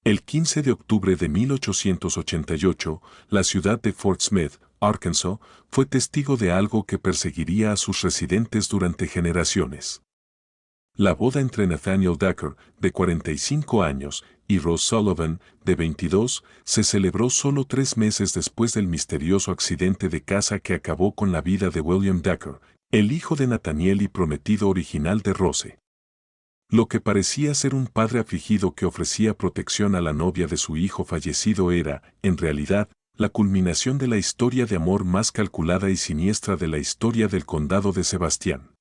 El 15 de octubre de 1888, la ciudad de Fort Smith, Arkansas, fue testigo de algo que perseguiría a sus residentes durante generaciones. La boda entre Nathaniel Decker, de 45 años, y Rose Sullivan, de 22, se celebró solo 3 meses después del misterioso accidente de casa que acabó con la vida de William Decker, el hijo de Nathaniel y prometido original de Rose. Lo que parecía ser un padre afligido que ofrecía protección a la novia de su hijo fallecido era, en realidad, la culminación de la historia de amor más calculada y siniestra de la historia del condado de Sebastián.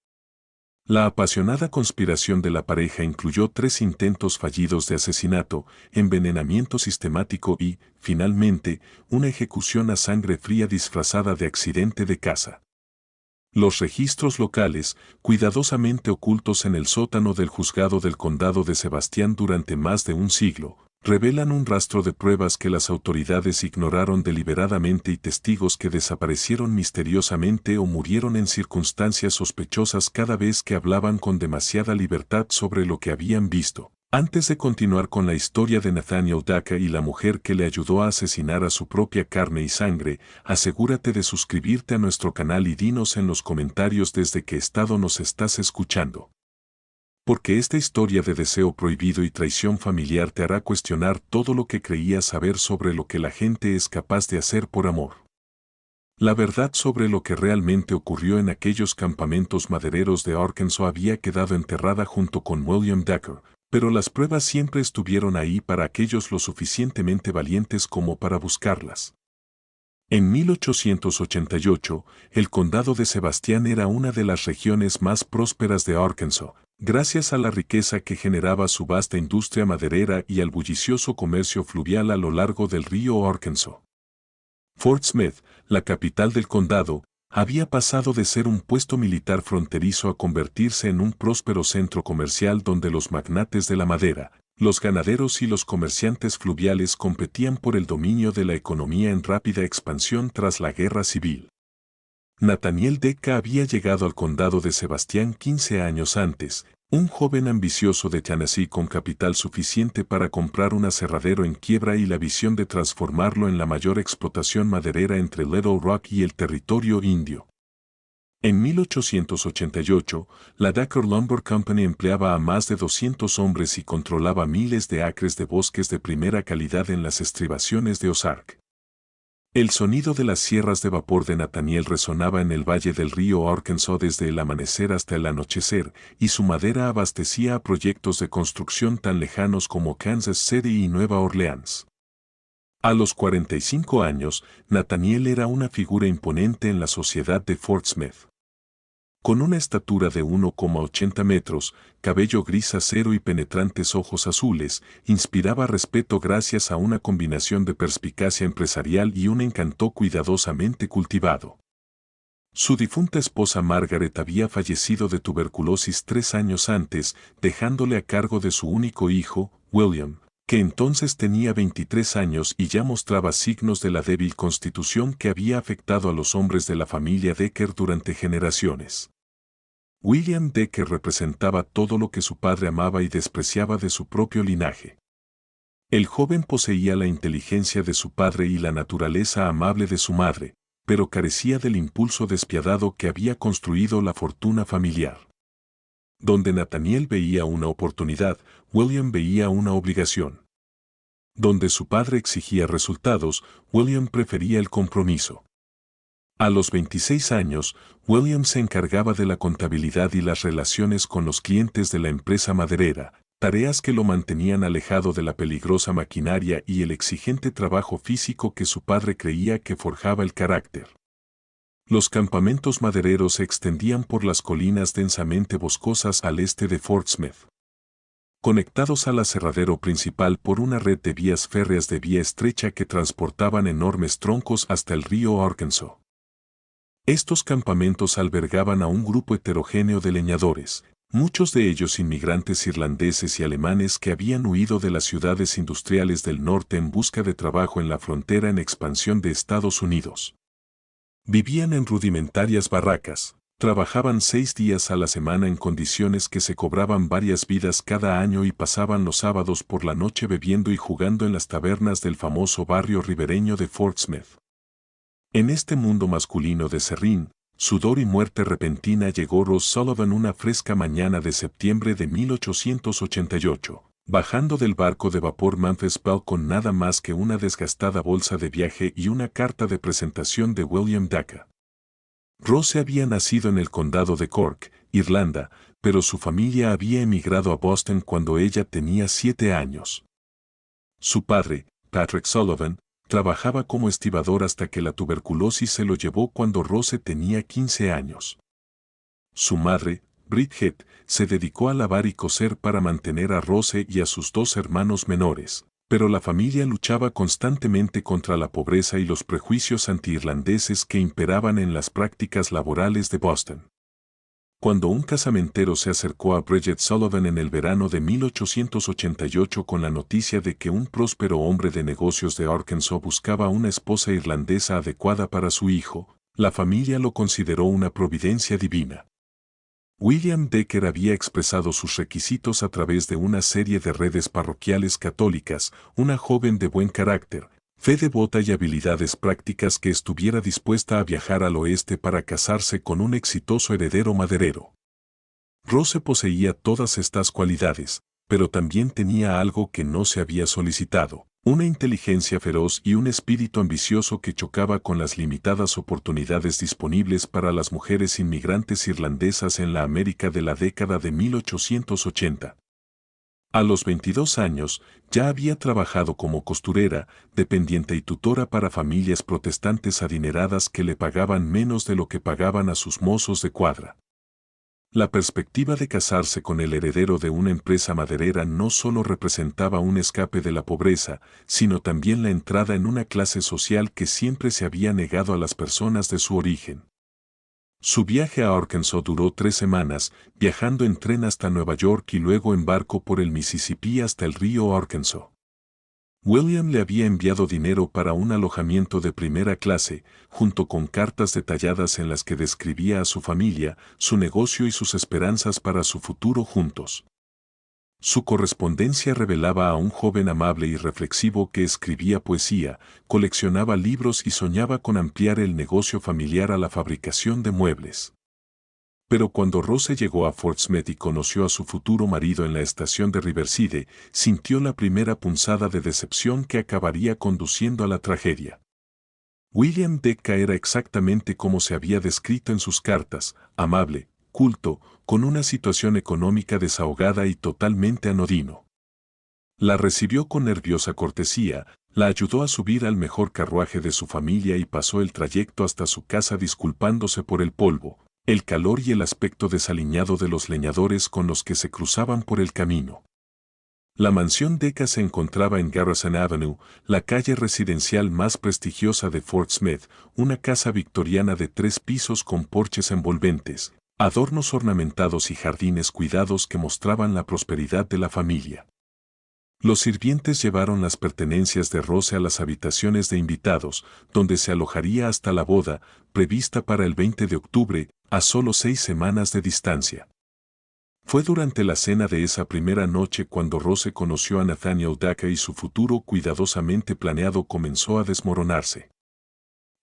La apasionada conspiración de la pareja incluyó 3 intentos fallidos de asesinato, envenenamiento sistemático y, finalmente, una ejecución a sangre fría disfrazada de accidente de caza. Los registros locales, cuidadosamente ocultos en el sótano del juzgado del condado de Sebastián durante más de un siglo, revelan un rastro de pruebas que las autoridades ignoraron deliberadamente y testigos que desaparecieron misteriosamente o murieron en circunstancias sospechosas cada vez que hablaban con demasiada libertad sobre lo que habían visto. Antes de continuar con la historia de Nathaniel Decker y la mujer que le ayudó a asesinar a su propia carne y sangre, asegúrate de suscribirte a nuestro canal y dinos en los comentarios desde qué estado nos estás escuchando. Porque esta historia de deseo prohibido y traición familiar te hará cuestionar todo lo que creías saber sobre lo que la gente es capaz de hacer por amor. La verdad sobre lo que realmente ocurrió en aquellos campamentos madereros de Arkansas había quedado enterrada junto con William Decker, pero las pruebas siempre estuvieron ahí para aquellos lo suficientemente valientes como para buscarlas. En 1888, el condado de Sebastián era una de las regiones más prósperas de Arkansas, gracias a la riqueza que generaba su vasta industria maderera y al bullicioso comercio fluvial a lo largo del río Arkansas. Fort Smith, la capital del condado, había pasado de ser un puesto militar fronterizo a convertirse en un próspero centro comercial donde los magnates de la madera, los ganaderos y los comerciantes fluviales competían por el dominio de la economía en rápida expansión tras la Guerra Civil. Nathaniel Decker había llegado al condado de Sebastián 15 años antes, un joven ambicioso de Tennessee con capital suficiente para comprar un aserradero en quiebra y la visión de transformarlo en la mayor explotación maderera entre Little Rock y el territorio indio. En 1888, la Decker Lumber Company empleaba a más de 200 hombres y controlaba miles de acres de bosques de primera calidad en las estribaciones de Ozark. El sonido de las sierras de vapor de Nathaniel resonaba en el valle del río Arkansas desde el amanecer hasta el anochecer, y su madera abastecía a proyectos de construcción tan lejanos como Kansas City y Nueva Orleans. A los 45 años, Nathaniel era una figura imponente en la sociedad de Fort Smith. Con una estatura de 1,80 metros, cabello gris acero y penetrantes ojos azules, inspiraba respeto gracias a una combinación de perspicacia empresarial y un encanto cuidadosamente cultivado. Su difunta esposa Margaret había fallecido de tuberculosis 3 años antes, dejándole a cargo de su único hijo, William, que entonces tenía 23 años y ya mostraba signos de la débil constitución que había afectado a los hombres de la familia Decker durante generaciones. William Decker representaba todo lo que su padre amaba y despreciaba de su propio linaje. El joven poseía la inteligencia de su padre y la naturaleza amable de su madre, pero carecía del impulso despiadado que había construido la fortuna familiar. Donde Nathaniel veía una oportunidad, William veía una obligación. Donde su padre exigía resultados, William prefería el compromiso. A los 26 años, William se encargaba de la contabilidad y las relaciones con los clientes de la empresa maderera, tareas que lo mantenían alejado de la peligrosa maquinaria y el exigente trabajo físico que su padre creía que forjaba el carácter. Los campamentos madereros se extendían por las colinas densamente boscosas al este de Fort Smith. Conectados al aserradero principal por una red de vías férreas de vía estrecha que transportaban enormes troncos hasta el río Arkansas. Estos campamentos albergaban a un grupo heterogéneo de leñadores, muchos de ellos inmigrantes irlandeses y alemanes que habían huido de las ciudades industriales del norte en busca de trabajo en la frontera en expansión de Estados Unidos. Vivían en rudimentarias barracas, Trabajaban 6 días a la semana en condiciones que se cobraban varias vidas cada año y pasaban los sábados por la noche bebiendo y jugando en las tabernas del famoso barrio ribereño de Fort Smith. En este mundo masculino de serrín, sudor y muerte repentina llegó Ross Sullivan una fresca mañana de septiembre de 1888, bajando del barco de vapor Memphis Belle con nada más que una desgastada bolsa de viaje y una carta de presentación de William Dacre. Rose había nacido en el condado de Cork, Irlanda, pero su familia había emigrado a Boston cuando ella tenía 7 años. Su padre, Patrick Sullivan, trabajaba como estibador hasta que la tuberculosis se lo llevó cuando Rose tenía 15 años. Su madre, Bridget, se dedicó a lavar y coser para mantener a Rose y a sus 2 hermanos menores, pero la familia luchaba constantemente contra la pobreza y los prejuicios anti-irlandeses que imperaban en las prácticas laborales de Boston. Cuando un casamentero se acercó a Bridget Sullivan en el verano de 1888 con la noticia de que un próspero hombre de negocios de Arkansas buscaba una esposa irlandesa adecuada para su hijo, la familia lo consideró una providencia divina. William Dacre había expresado sus requisitos a través de una serie de redes parroquiales católicas, una joven de buen carácter, fe devota y habilidades prácticas que estuviera dispuesta a viajar al oeste para casarse con un exitoso heredero maderero. Rose poseía todas estas cualidades, pero también tenía algo que no se había solicitado, una inteligencia feroz y un espíritu ambicioso que chocaba con las limitadas oportunidades disponibles para las mujeres inmigrantes irlandesas en la América de la década de 1880. A los 22 años, ya había trabajado como costurera, dependiente y tutora para familias protestantes adineradas que le pagaban menos de lo que pagaban a sus mozos de cuadra. La perspectiva de casarse con el heredero de una empresa maderera no solo representaba un escape de la pobreza, sino también la entrada en una clase social que siempre se había negado a las personas de su origen. Su viaje a Arkansas duró 3 semanas, viajando en tren hasta Nueva York y luego en barco por el Mississippi hasta el río Arkansas. William le había enviado dinero para un alojamiento de primera clase, junto con cartas detalladas en las que describía a su familia, su negocio y sus esperanzas para su futuro juntos. Su correspondencia revelaba a un joven amable y reflexivo que escribía poesía, coleccionaba libros y soñaba con ampliar el negocio familiar a la fabricación de muebles. Pero cuando Rose llegó a Fort Smith y conoció a su futuro marido en la estación de Riverside, sintió la primera punzada de decepción que acabaría conduciendo a la tragedia. William Dacre era exactamente como se había descrito en sus cartas, amable, culto, con una situación económica desahogada y totalmente anodino. La recibió con nerviosa cortesía, la ayudó a subir al mejor carruaje de su familia y pasó el trayecto hasta su casa disculpándose por el polvo, el calor y el aspecto desaliñado de los leñadores con los que se cruzaban por el camino. La mansión Dacre se encontraba en Garrison Avenue, la calle residencial más prestigiosa de Fort Smith, una casa victoriana de 3 pisos con porches envolventes, adornos ornamentados y jardines cuidados que mostraban la prosperidad de la familia. Los sirvientes llevaron las pertenencias de Rose a las habitaciones de invitados, donde se alojaría hasta la boda, prevista para el 20 de octubre, a solo 6 semanas de distancia. Fue durante la cena de esa primera noche cuando Rose conoció a Nathaniel Dacre y su futuro cuidadosamente planeado comenzó a desmoronarse.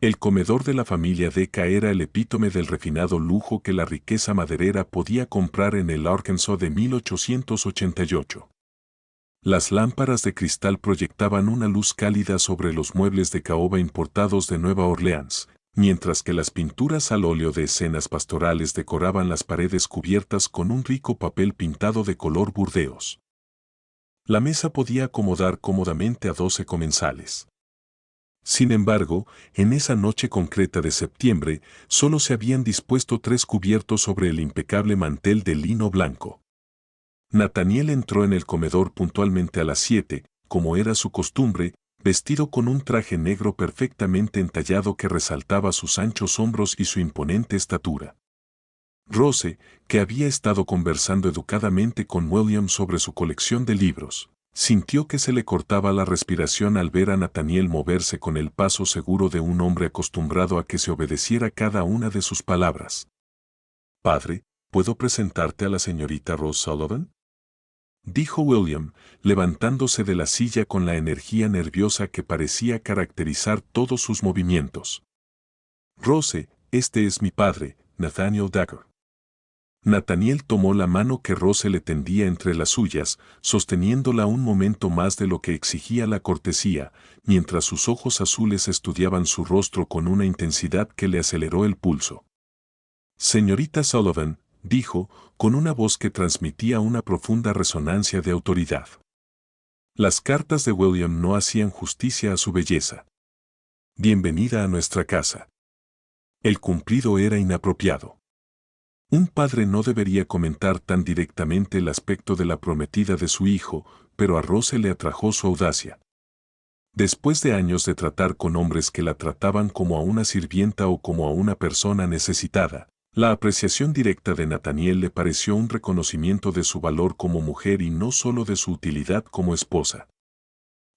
El comedor de la familia Dacre era el epítome del refinado lujo que la riqueza maderera podía comprar en el Arkansas de 1888. Las lámparas de cristal proyectaban una luz cálida sobre los muebles de caoba importados de Nueva Orleans, mientras que las pinturas al óleo de escenas pastorales decoraban las paredes cubiertas con un rico papel pintado de color burdeos. La mesa podía acomodar cómodamente a 12 comensales. Sin embargo, en esa noche concreta de septiembre, solo se habían dispuesto 3 cubiertos sobre el impecable mantel de lino blanco. Nathaniel entró en el comedor puntualmente a las 7, como era su costumbre, vestido con un traje negro perfectamente entallado que resaltaba sus anchos hombros y su imponente estatura. Rose, que había estado conversando educadamente con William sobre su colección de libros, sintió que se le cortaba la respiración al ver a Nathaniel moverse con el paso seguro de un hombre acostumbrado a que se obedeciera cada una de sus palabras. Padre, ¿puedo presentarte a la señorita Rose Sullivan? Dijo William, levantándose de la silla con la energía nerviosa que parecía caracterizar todos sus movimientos. Rose, este es mi padre, Nathaniel Dagger. Nathaniel tomó la mano que Rose le tendía entre las suyas, sosteniéndola un momento más de lo que exigía la cortesía, mientras sus ojos azules estudiaban su rostro con una intensidad que le aceleró el pulso. Señorita Sullivan, dijo, con una voz que transmitía una profunda resonancia de autoridad. Las cartas de William no hacían justicia a su belleza. Bienvenida a nuestra casa. El cumplido era inapropiado. Un padre no debería comentar tan directamente el aspecto de la prometida de su hijo, pero a Rose le atrajo su audacia. Después de años de tratar con hombres que la trataban como a una sirvienta o como a una persona necesitada, la apreciación directa de Nathaniel le pareció un reconocimiento de su valor como mujer y no solo de su utilidad como esposa.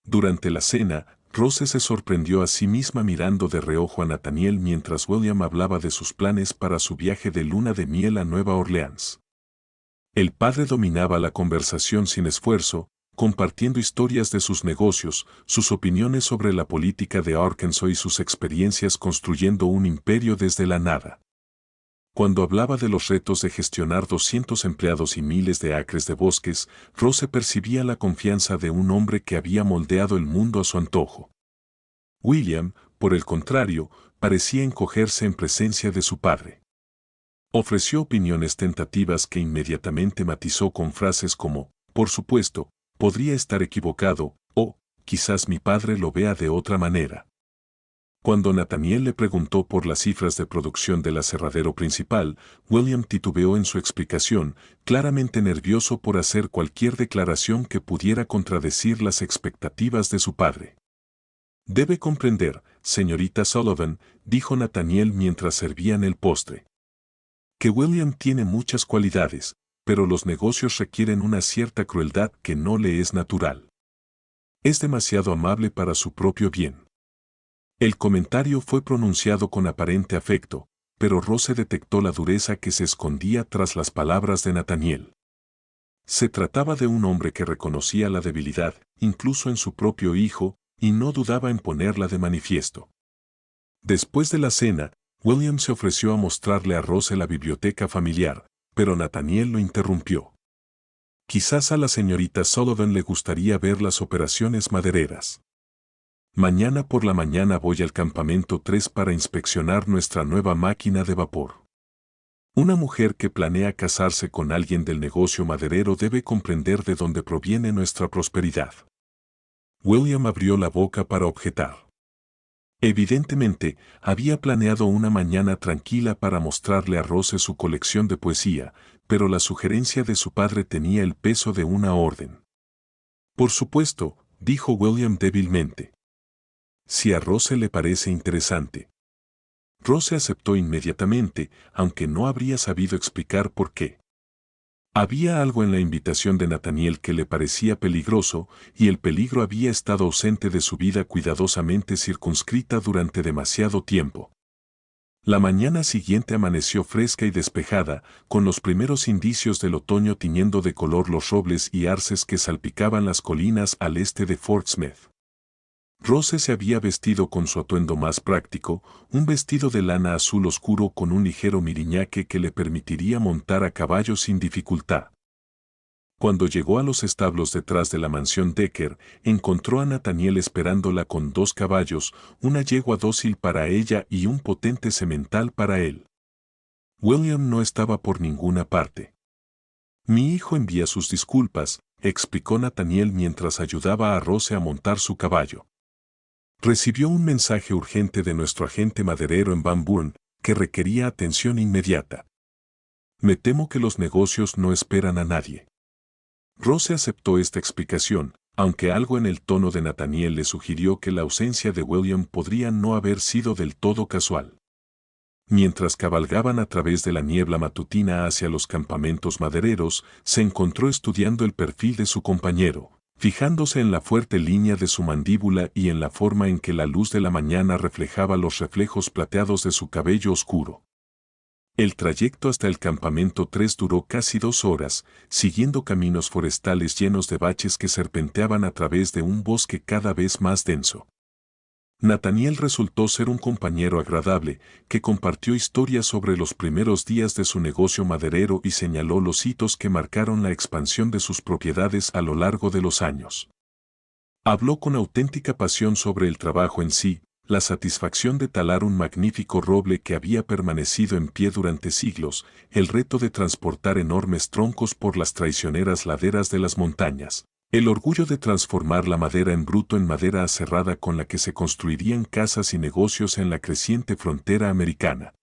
Durante la cena, Rose se sorprendió a sí misma mirando de reojo a Nathaniel mientras William hablaba de sus planes para su viaje de luna de miel a Nueva Orleans. El padre dominaba la conversación sin esfuerzo, compartiendo historias de sus negocios, sus opiniones sobre la política de Arkansas y sus experiencias construyendo un imperio desde la nada. Cuando hablaba de los retos de gestionar 200 empleados y miles de acres de bosques, Rose percibía la confianza de un hombre que había moldeado el mundo a su antojo. William, por el contrario, parecía encogerse en presencia de su padre. Ofreció opiniones tentativas que inmediatamente matizó con frases como, por supuesto, podría estar equivocado, o, quizás mi padre lo vea de otra manera. Cuando Nathaniel le preguntó por las cifras de producción del aserradero principal, William titubeó en su explicación, claramente nervioso por hacer cualquier declaración que pudiera contradecir las expectativas de su padre. Debe comprender, señorita Sullivan, dijo Nathaniel mientras servían el postre, que William tiene muchas cualidades, pero los negocios requieren una cierta crueldad que no le es natural. Es demasiado amable para su propio bien. El comentario fue pronunciado con aparente afecto, pero Rose detectó la dureza que se escondía tras las palabras de Nathaniel. Se trataba de un hombre que reconocía la debilidad, incluso en su propio hijo, y no dudaba en ponerla de manifiesto. Después de la cena, William se ofreció a mostrarle a Rose la biblioteca familiar, pero Nathaniel lo interrumpió. Quizás a la señorita Sullivan le gustaría ver las operaciones madereras. Mañana por la mañana voy al campamento 3 para inspeccionar nuestra nueva máquina de vapor. Una mujer que planea casarse con alguien del negocio maderero debe comprender de dónde proviene nuestra prosperidad. William abrió la boca para objetar. Evidentemente, había planeado una mañana tranquila para mostrarle a Rose su colección de poesía, pero la sugerencia de su padre tenía el peso de una orden. Por supuesto, dijo William débilmente. Si a Rose le parece interesante. Rose aceptó inmediatamente, aunque no habría sabido explicar por qué. Había algo en la invitación de Nathaniel que le parecía peligroso, y el peligro había estado ausente de su vida cuidadosamente circunscrita durante demasiado tiempo. La mañana siguiente amaneció fresca y despejada, con los primeros indicios del otoño tiñendo de color los robles y arces que salpicaban las colinas al este de Fort Smith. Rose se había vestido con su atuendo más práctico, un vestido de lana azul oscuro con un ligero miriñaque que le permitiría montar a caballo sin dificultad. Cuando llegó a los establos detrás de la mansión Decker, encontró a Nathaniel esperándola con 2 caballos, una yegua dócil para ella y un potente semental para él. William no estaba por ninguna parte. Mi hijo envía sus disculpas, explicó Nathaniel mientras ayudaba a Rose a montar su caballo. Recibió un mensaje urgente de nuestro agente maderero en Van Buren, que requería atención inmediata. Me temo que los negocios no esperan a nadie. Rose aceptó esta explicación, aunque algo en el tono de Nathaniel le sugirió que la ausencia de William podría no haber sido del todo casual. Mientras cabalgaban a través de la niebla matutina hacia los campamentos madereros, se encontró estudiando el perfil de su compañero, fijándose en la fuerte línea de su mandíbula y en la forma en que la luz de la mañana reflejaba los reflejos plateados de su cabello oscuro. El trayecto hasta el campamento 3 duró casi 2 horas, siguiendo caminos forestales llenos de baches que serpenteaban a través de un bosque cada vez más denso. Nathaniel resultó ser un compañero agradable, que compartió historias sobre los primeros días de su negocio maderero y señaló los hitos que marcaron la expansión de sus propiedades a lo largo de los años. Habló con auténtica pasión sobre el trabajo en sí, la satisfacción de talar un magnífico roble que había permanecido en pie durante siglos, el reto de transportar enormes troncos por las traicioneras laderas de las montañas, el orgullo de transformar la madera en bruto en madera aserrada con la que se construirían casas y negocios en la creciente frontera americana.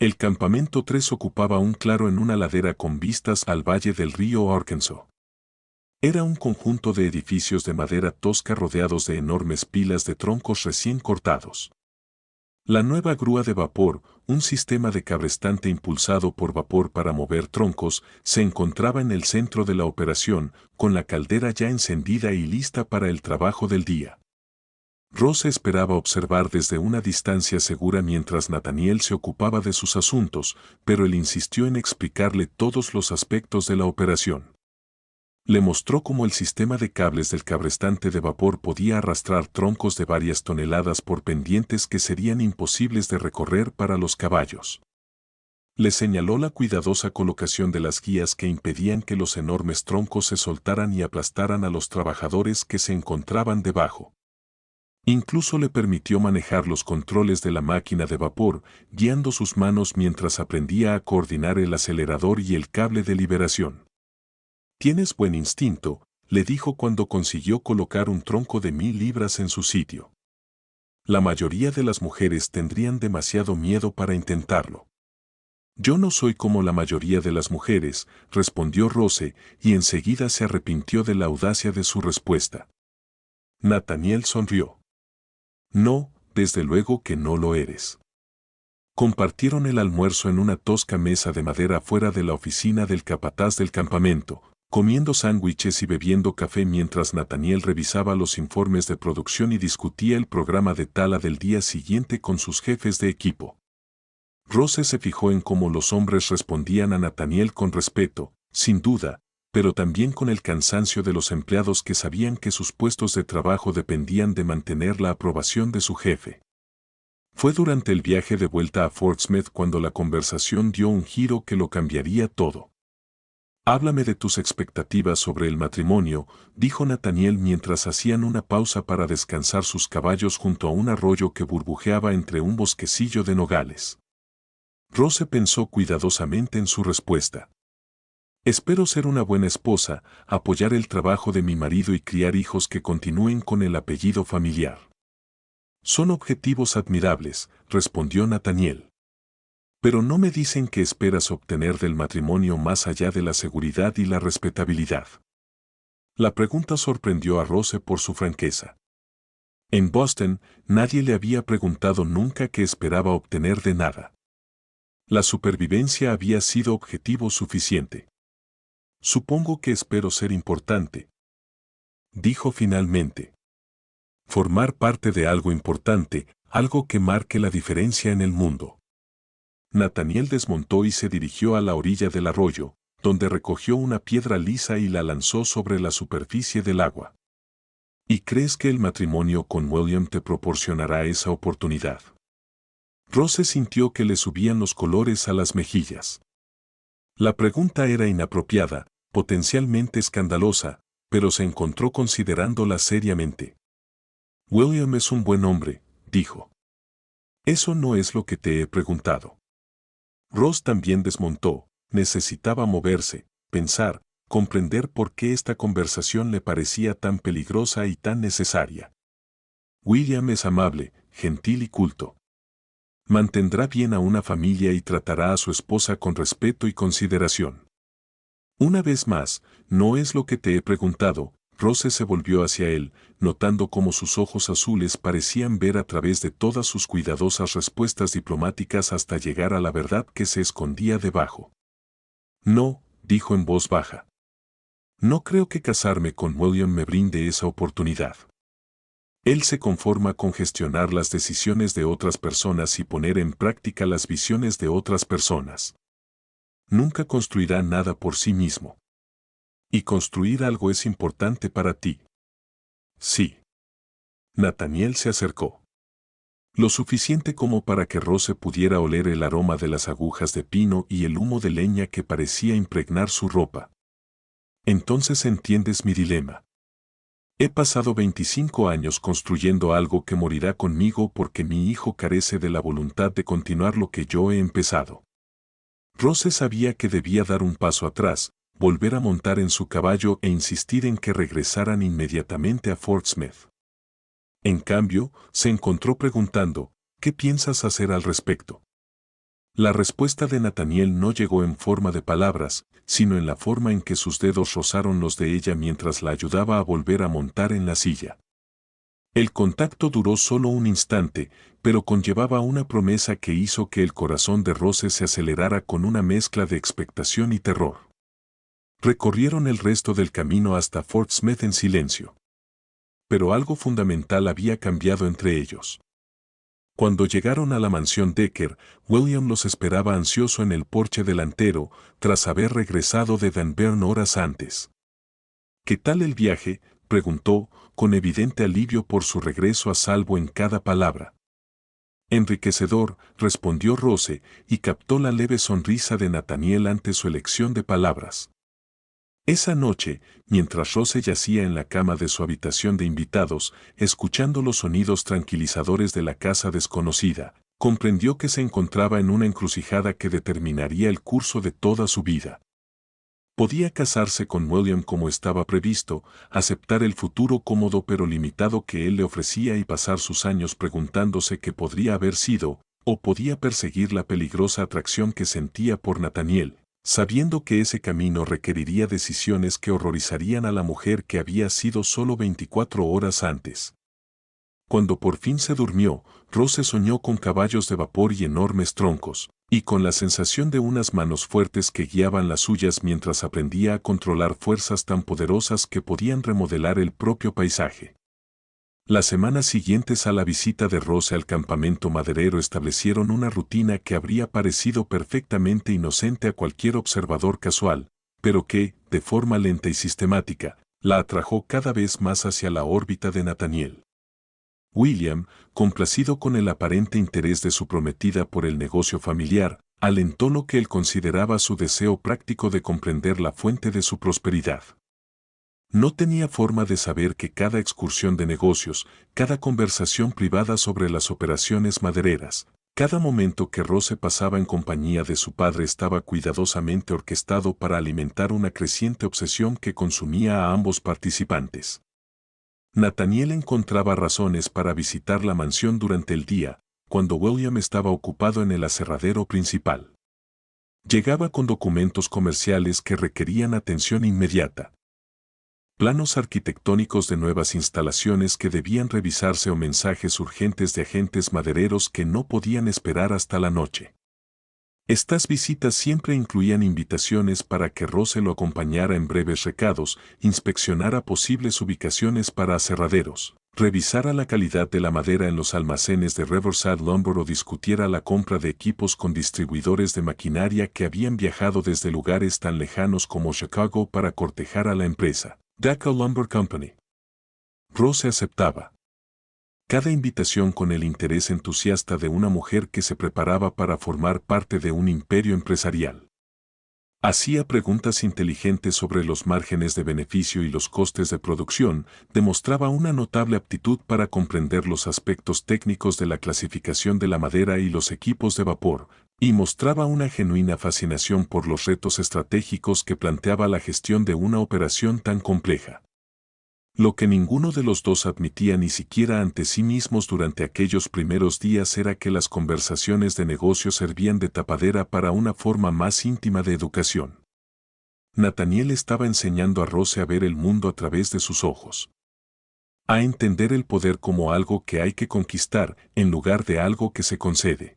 El campamento 3 ocupaba un claro en una ladera con vistas al valle del río Arkansas. Era un conjunto de edificios de madera tosca rodeados de enormes pilas de troncos recién cortados. La nueva grúa de vapor, un sistema de cabrestante impulsado por vapor para mover troncos, se encontraba en el centro de la operación, con la caldera ya encendida y lista para el trabajo del día. Ross esperaba observar desde una distancia segura mientras Nathaniel se ocupaba de sus asuntos, pero él insistió en explicarle todos los aspectos de la operación. Le mostró cómo el sistema de cables del cabrestante de vapor podía arrastrar troncos de varias toneladas por pendientes que serían imposibles de recorrer para los caballos. Le señaló la cuidadosa colocación de las guías que impedían que los enormes troncos se soltaran y aplastaran a los trabajadores que se encontraban debajo. Incluso le permitió manejar los controles de la máquina de vapor, guiando sus manos mientras aprendía a coordinar el acelerador y el cable de liberación. «Tienes buen instinto», le dijo cuando consiguió colocar un tronco de 1000 libras en su sitio. La mayoría de las mujeres tendrían demasiado miedo para intentarlo. «Yo no soy como la mayoría de las mujeres», respondió Rose, y enseguida se arrepintió de la audacia de su respuesta. Nathaniel sonrió. «No, desde luego que no lo eres». Compartieron el almuerzo en una tosca mesa de madera fuera de la oficina del capataz del campamento, comiendo sándwiches y bebiendo café mientras Nathaniel revisaba los informes de producción y discutía el programa de tala del día siguiente con sus jefes de equipo. Rose se fijó en cómo los hombres respondían a Nathaniel con respeto, sin duda, pero también con el cansancio de los empleados que sabían que sus puestos de trabajo dependían de mantener la aprobación de su jefe. Fue durante el viaje de vuelta a Fort Smith cuando la conversación dio un giro que lo cambiaría todo. «Háblame de tus expectativas sobre el matrimonio», dijo Nathaniel mientras hacían una pausa para descansar sus caballos junto a un arroyo que burbujeaba entre un bosquecillo de nogales. Rose pensó cuidadosamente en su respuesta. «Espero ser una buena esposa, apoyar el trabajo de mi marido y criar hijos que continúen con el apellido familiar». «Son objetivos admirables», respondió Nathaniel. «Pero no me dicen qué esperas obtener del matrimonio más allá de la seguridad y la respetabilidad». La pregunta sorprendió a Rose por su franqueza. En Boston, nadie le había preguntado nunca qué esperaba obtener de nada. La supervivencia había sido objetivo suficiente. «Supongo que espero ser importante», dijo finalmente. «Formar parte de algo importante, algo que marque la diferencia en el mundo». Nathaniel desmontó y se dirigió a la orilla del arroyo, donde recogió una piedra lisa y la lanzó sobre la superficie del agua. «¿Y crees que el matrimonio con William te proporcionará esa oportunidad?» Rose sintió que le subían los colores a las mejillas. La pregunta era inapropiada, potencialmente escandalosa, pero se encontró considerándola seriamente. «William es un buen hombre», dijo. «Eso no es lo que te he preguntado». Ross también desmontó, necesitaba moverse, pensar, comprender por qué esta conversación le parecía tan peligrosa y tan necesaria. «William es amable, gentil y culto. Mantendrá bien a una familia y tratará a su esposa con respeto y consideración». «Una vez más, no es lo que te he preguntado». Rose se volvió hacia él, notando cómo sus ojos azules parecían ver a través de todas sus cuidadosas respuestas diplomáticas hasta llegar a la verdad que se escondía debajo. «No», dijo en voz baja. «No creo que casarme con William me brinde esa oportunidad». Él se conforma con gestionar las decisiones de otras personas y poner en práctica las visiones de otras personas. Nunca construirá nada por sí mismo. ¿Y construir algo es importante para ti? Sí. Nathaniel se acercó. Lo suficiente como para que Rose pudiera oler el aroma de las agujas de pino y el humo de leña que parecía impregnar su ropa. Entonces entiendes mi dilema. He pasado 25 años construyendo algo que morirá conmigo porque mi hijo carece de la voluntad de continuar lo que yo he empezado. Rose sabía que debía dar un paso atrás, volver a montar en su caballo e insistir en que regresaran inmediatamente a Fort Smith. En cambio, se encontró preguntando, ¿qué piensas hacer al respecto? La respuesta de Nathaniel no llegó en forma de palabras, sino en la forma en que sus dedos rozaron los de ella mientras la ayudaba a volver a montar en la silla. El contacto duró solo un instante, pero conllevaba una promesa que hizo que el corazón de Rose se acelerara con una mezcla de expectación y terror. Recorrieron el resto del camino hasta Fort Smith en silencio. Pero algo fundamental había cambiado entre ellos. Cuando llegaron a la mansión Decker, William los esperaba ansioso en el porche delantero, tras haber regresado de Van Buren horas antes. ¿Qué tal el viaje?, preguntó, con evidente alivio por su regreso a salvo en cada palabra. Enriquecedor, respondió Rose, y captó la leve sonrisa de Nathaniel ante su elección de palabras. Esa noche, mientras Rose yacía en la cama de su habitación de invitados, escuchando los sonidos tranquilizadores de la casa desconocida, comprendió que se encontraba en una encrucijada que determinaría el curso de toda su vida. Podía casarse con William como estaba previsto, aceptar el futuro cómodo pero limitado que él le ofrecía y pasar sus años preguntándose qué podría haber sido, o podía perseguir la peligrosa atracción que sentía por Nathaniel, sabiendo que ese camino requeriría decisiones que horrorizarían a la mujer que había sido solo 24 horas antes. Cuando por fin se durmió, Rose soñó con caballos de vapor y enormes troncos, y con la sensación de unas manos fuertes que guiaban las suyas mientras aprendía a controlar fuerzas tan poderosas que podían remodelar el propio paisaje. Las semanas siguientes a la visita de Rose al campamento maderero establecieron una rutina que habría parecido perfectamente inocente a cualquier observador casual, pero que, de forma lenta y sistemática, la atrajo cada vez más hacia la órbita de Nathaniel. William, complacido con el aparente interés de su prometida por el negocio familiar, alentó lo que él consideraba su deseo práctico de comprender la fuente de su prosperidad. No tenía forma de saber que cada excursión de negocios, cada conversación privada sobre las operaciones madereras, cada momento que Rose pasaba en compañía de su padre estaba cuidadosamente orquestado para alimentar una creciente obsesión que consumía a ambos participantes. Nathaniel encontraba razones para visitar la mansión durante el día, cuando William estaba ocupado en el aserradero principal. Llegaba con documentos comerciales que requerían atención inmediata. Planos arquitectónicos de nuevas instalaciones que debían revisarse o mensajes urgentes de agentes madereros que no podían esperar hasta la noche. Estas visitas siempre incluían invitaciones para que Rose lo acompañara en breves recados, inspeccionara posibles ubicaciones para aserraderos, revisara la calidad de la madera en los almacenes de Riverside Lumber o discutiera la compra de equipos con distribuidores de maquinaria que habían viajado desde lugares tan lejanos como Chicago para cortejar a la empresa, Decker Lumber Company. Rose aceptaba cada invitación con el interés entusiasta de una mujer que se preparaba para formar parte de un imperio empresarial. Hacía preguntas inteligentes sobre los márgenes de beneficio y los costes de producción, demostraba una notable aptitud para comprender los aspectos técnicos de la clasificación de la madera y los equipos de vapor, y mostraba una genuina fascinación por los retos estratégicos que planteaba la gestión de una operación tan compleja. Lo que ninguno de los dos admitía ni siquiera ante sí mismos durante aquellos primeros días era que las conversaciones de negocio servían de tapadera para una forma más íntima de educación. Nathaniel estaba enseñando a Rose a ver el mundo a través de sus ojos. A entender el poder como algo que hay que conquistar en lugar de algo que se concede.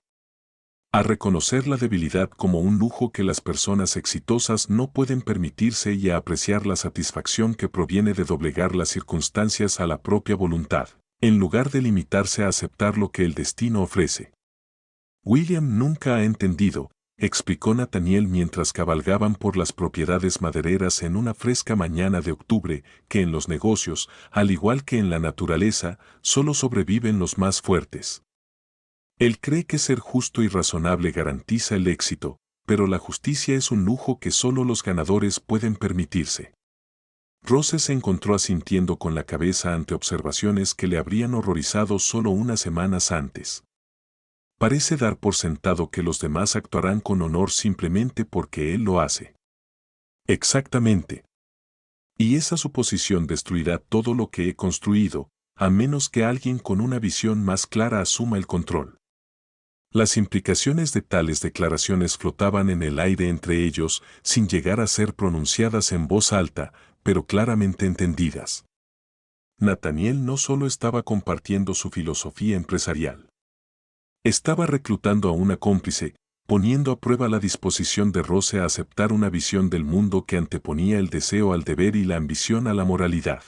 A reconocer la debilidad como un lujo que las personas exitosas no pueden permitirse y a apreciar la satisfacción que proviene de doblegar las circunstancias a la propia voluntad, en lugar de limitarse a aceptar lo que el destino ofrece. William nunca ha entendido, explicó Nathaniel mientras cabalgaban por las propiedades madereras en una fresca mañana de octubre, que en los negocios, al igual que en la naturaleza, solo sobreviven los más fuertes. Él cree que ser justo y razonable garantiza el éxito, pero la justicia es un lujo que solo los ganadores pueden permitirse. Rose se encontró asintiendo con la cabeza ante observaciones que le habrían horrorizado solo unas semanas antes. Parece dar por sentado que los demás actuarán con honor simplemente porque él lo hace. Exactamente. Y esa suposición destruirá todo lo que he construido, a menos que alguien con una visión más clara asuma el control. Las implicaciones de tales declaraciones flotaban en el aire entre ellos, sin llegar a ser pronunciadas en voz alta, pero claramente entendidas. Nathaniel no solo estaba compartiendo su filosofía empresarial. Estaba reclutando a una cómplice, poniendo a prueba la disposición de Rose a aceptar una visión del mundo que anteponía el deseo al deber y la ambición a la moralidad.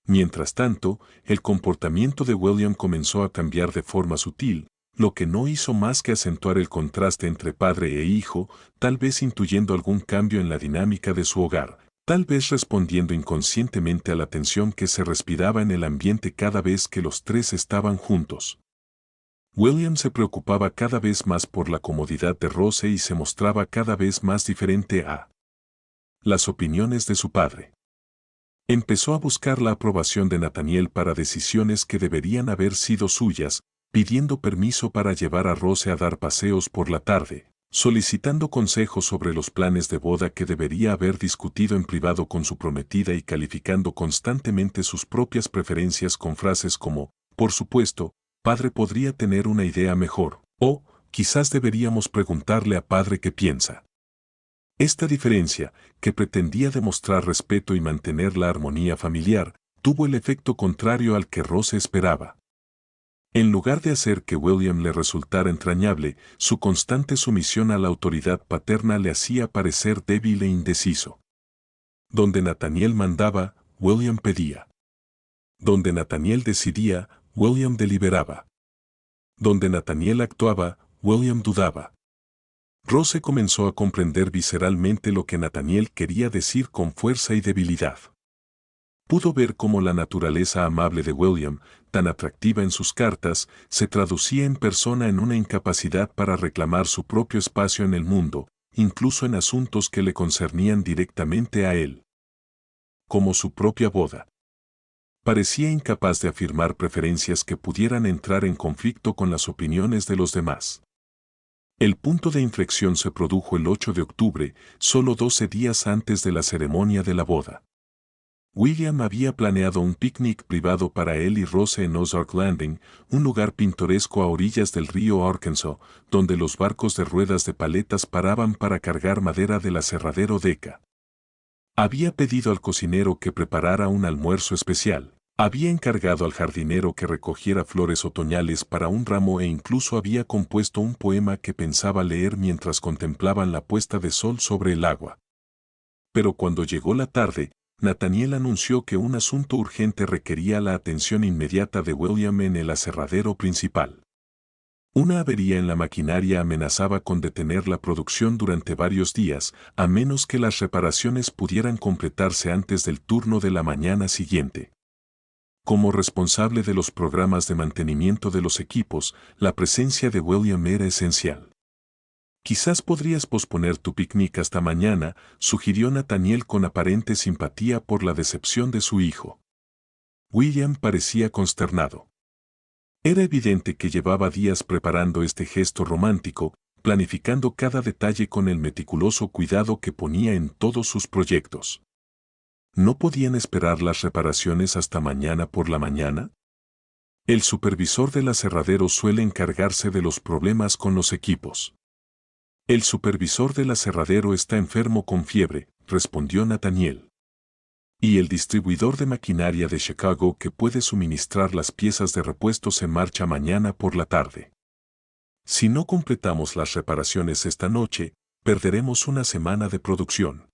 Mientras tanto, el comportamiento de William comenzó a cambiar de forma sutil, lo que no hizo más que acentuar el contraste entre padre e hijo, tal vez intuyendo algún cambio en la dinámica de su hogar, tal vez respondiendo inconscientemente a la tensión que se respiraba en el ambiente cada vez que los tres estaban juntos. William se preocupaba cada vez más por la comodidad de Rose y se mostraba cada vez más diferente a las opiniones de su padre. Empezó a buscar la aprobación de Nathaniel para decisiones que deberían haber sido suyas, pidiendo permiso para llevar a Rose a dar paseos por la tarde, solicitando consejos sobre los planes de boda que debería haber discutido en privado con su prometida y calificando constantemente sus propias preferencias con frases como, por supuesto, padre podría tener una idea mejor, o, quizás deberíamos preguntarle a padre qué piensa. Esta diferencia, que pretendía demostrar respeto y mantener la armonía familiar, tuvo el efecto contrario al que Rose esperaba. En lugar de hacer que William le resultara entrañable, su constante sumisión a la autoridad paterna le hacía parecer débil e indeciso. Donde Nathaniel mandaba, William pedía. Donde Nathaniel decidía, William deliberaba. Donde Nathaniel actuaba, William dudaba. Rose comenzó a comprender visceralmente lo que Nathaniel quería decir con fuerza y debilidad. Pudo ver cómo la naturaleza amable de William, tan atractiva en sus cartas, se traducía en persona en una incapacidad para reclamar su propio espacio en el mundo, incluso en asuntos que le concernían directamente a él. Como su propia boda. Parecía incapaz de afirmar preferencias que pudieran entrar en conflicto con las opiniones de los demás. El punto de inflexión se produjo el 8 de octubre, solo 12 días antes de la ceremonia de la boda. William había planeado un picnic privado para él y Rose en Ozark Landing, un lugar pintoresco a orillas del río Arkansas, donde los barcos de ruedas de paletas paraban para cargar madera del aserradero Deca. Había pedido al cocinero que preparara un almuerzo especial. Había encargado al jardinero que recogiera flores otoñales para un ramo e incluso había compuesto un poema que pensaba leer mientras contemplaban la puesta de sol sobre el agua. Pero cuando llegó la tarde, Nathaniel anunció que un asunto urgente requería la atención inmediata de William en el aserradero principal. Una avería en la maquinaria amenazaba con detener la producción durante varios días, a menos que las reparaciones pudieran completarse antes del turno de la mañana siguiente. Como responsable de los programas de mantenimiento de los equipos, la presencia de William era esencial. Quizás podrías posponer tu picnic hasta mañana, sugirió Nathaniel con aparente simpatía por la decepción de su hijo. William parecía consternado. Era evidente que llevaba días preparando este gesto romántico, planificando cada detalle con el meticuloso cuidado que ponía en todos sus proyectos. ¿No podían esperar las reparaciones hasta mañana por la mañana? El supervisor del aserradero suele encargarse de los problemas con los equipos. El supervisor del aserradero está enfermo con fiebre, respondió Nathaniel. Y el distribuidor de maquinaria de Chicago que puede suministrar las piezas de repuesto se marcha mañana por la tarde. Si no completamos las reparaciones esta noche, perderemos una semana de producción.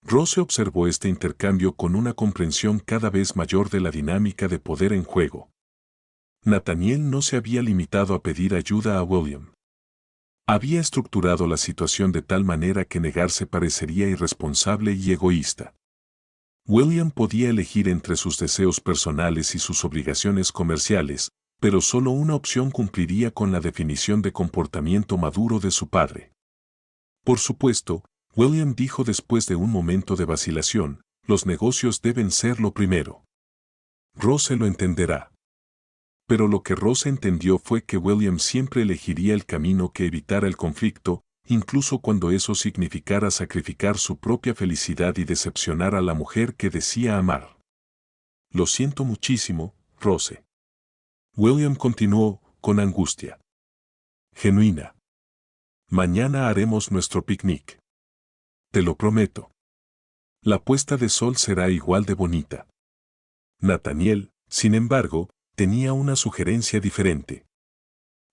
Rose observó este intercambio con una comprensión cada vez mayor de la dinámica de poder en juego. Nathaniel no se había limitado a pedir ayuda a William. Había estructurado la situación de tal manera que negarse parecería irresponsable y egoísta. William podía elegir entre sus deseos personales y sus obligaciones comerciales, pero solo una opción cumpliría con la definición de comportamiento maduro de su padre. Por supuesto, William dijo después de un momento de vacilación, los negocios deben ser lo primero. Rose lo entenderá. Pero lo que Rose entendió fue que William siempre elegiría el camino que evitara el conflicto, incluso cuando eso significara sacrificar su propia felicidad y decepcionar a la mujer que decía amar. Lo siento muchísimo, Rose. William continuó, con angustia genuina. Mañana haremos nuestro picnic. Te lo prometo. La puesta de sol será igual de bonita. Nathaniel, sin embargo, tenía una sugerencia diferente.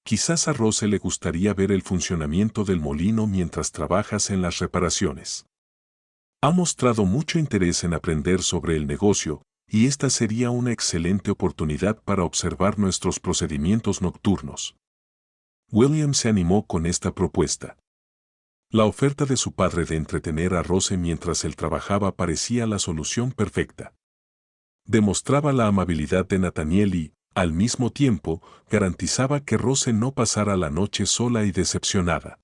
Quizás a Rose le gustaría ver el funcionamiento del molino mientras trabajas en las reparaciones. Ha mostrado mucho interés en aprender sobre el negocio, y esta sería una excelente oportunidad para observar nuestros procedimientos nocturnos. William se animó con esta propuesta. La oferta de su padre de entretener a Rose mientras él trabajaba parecía la solución perfecta. Demostraba la amabilidad de Nathaniel y, al mismo tiempo, garantizaba que Rose no pasara la noche sola y decepcionada.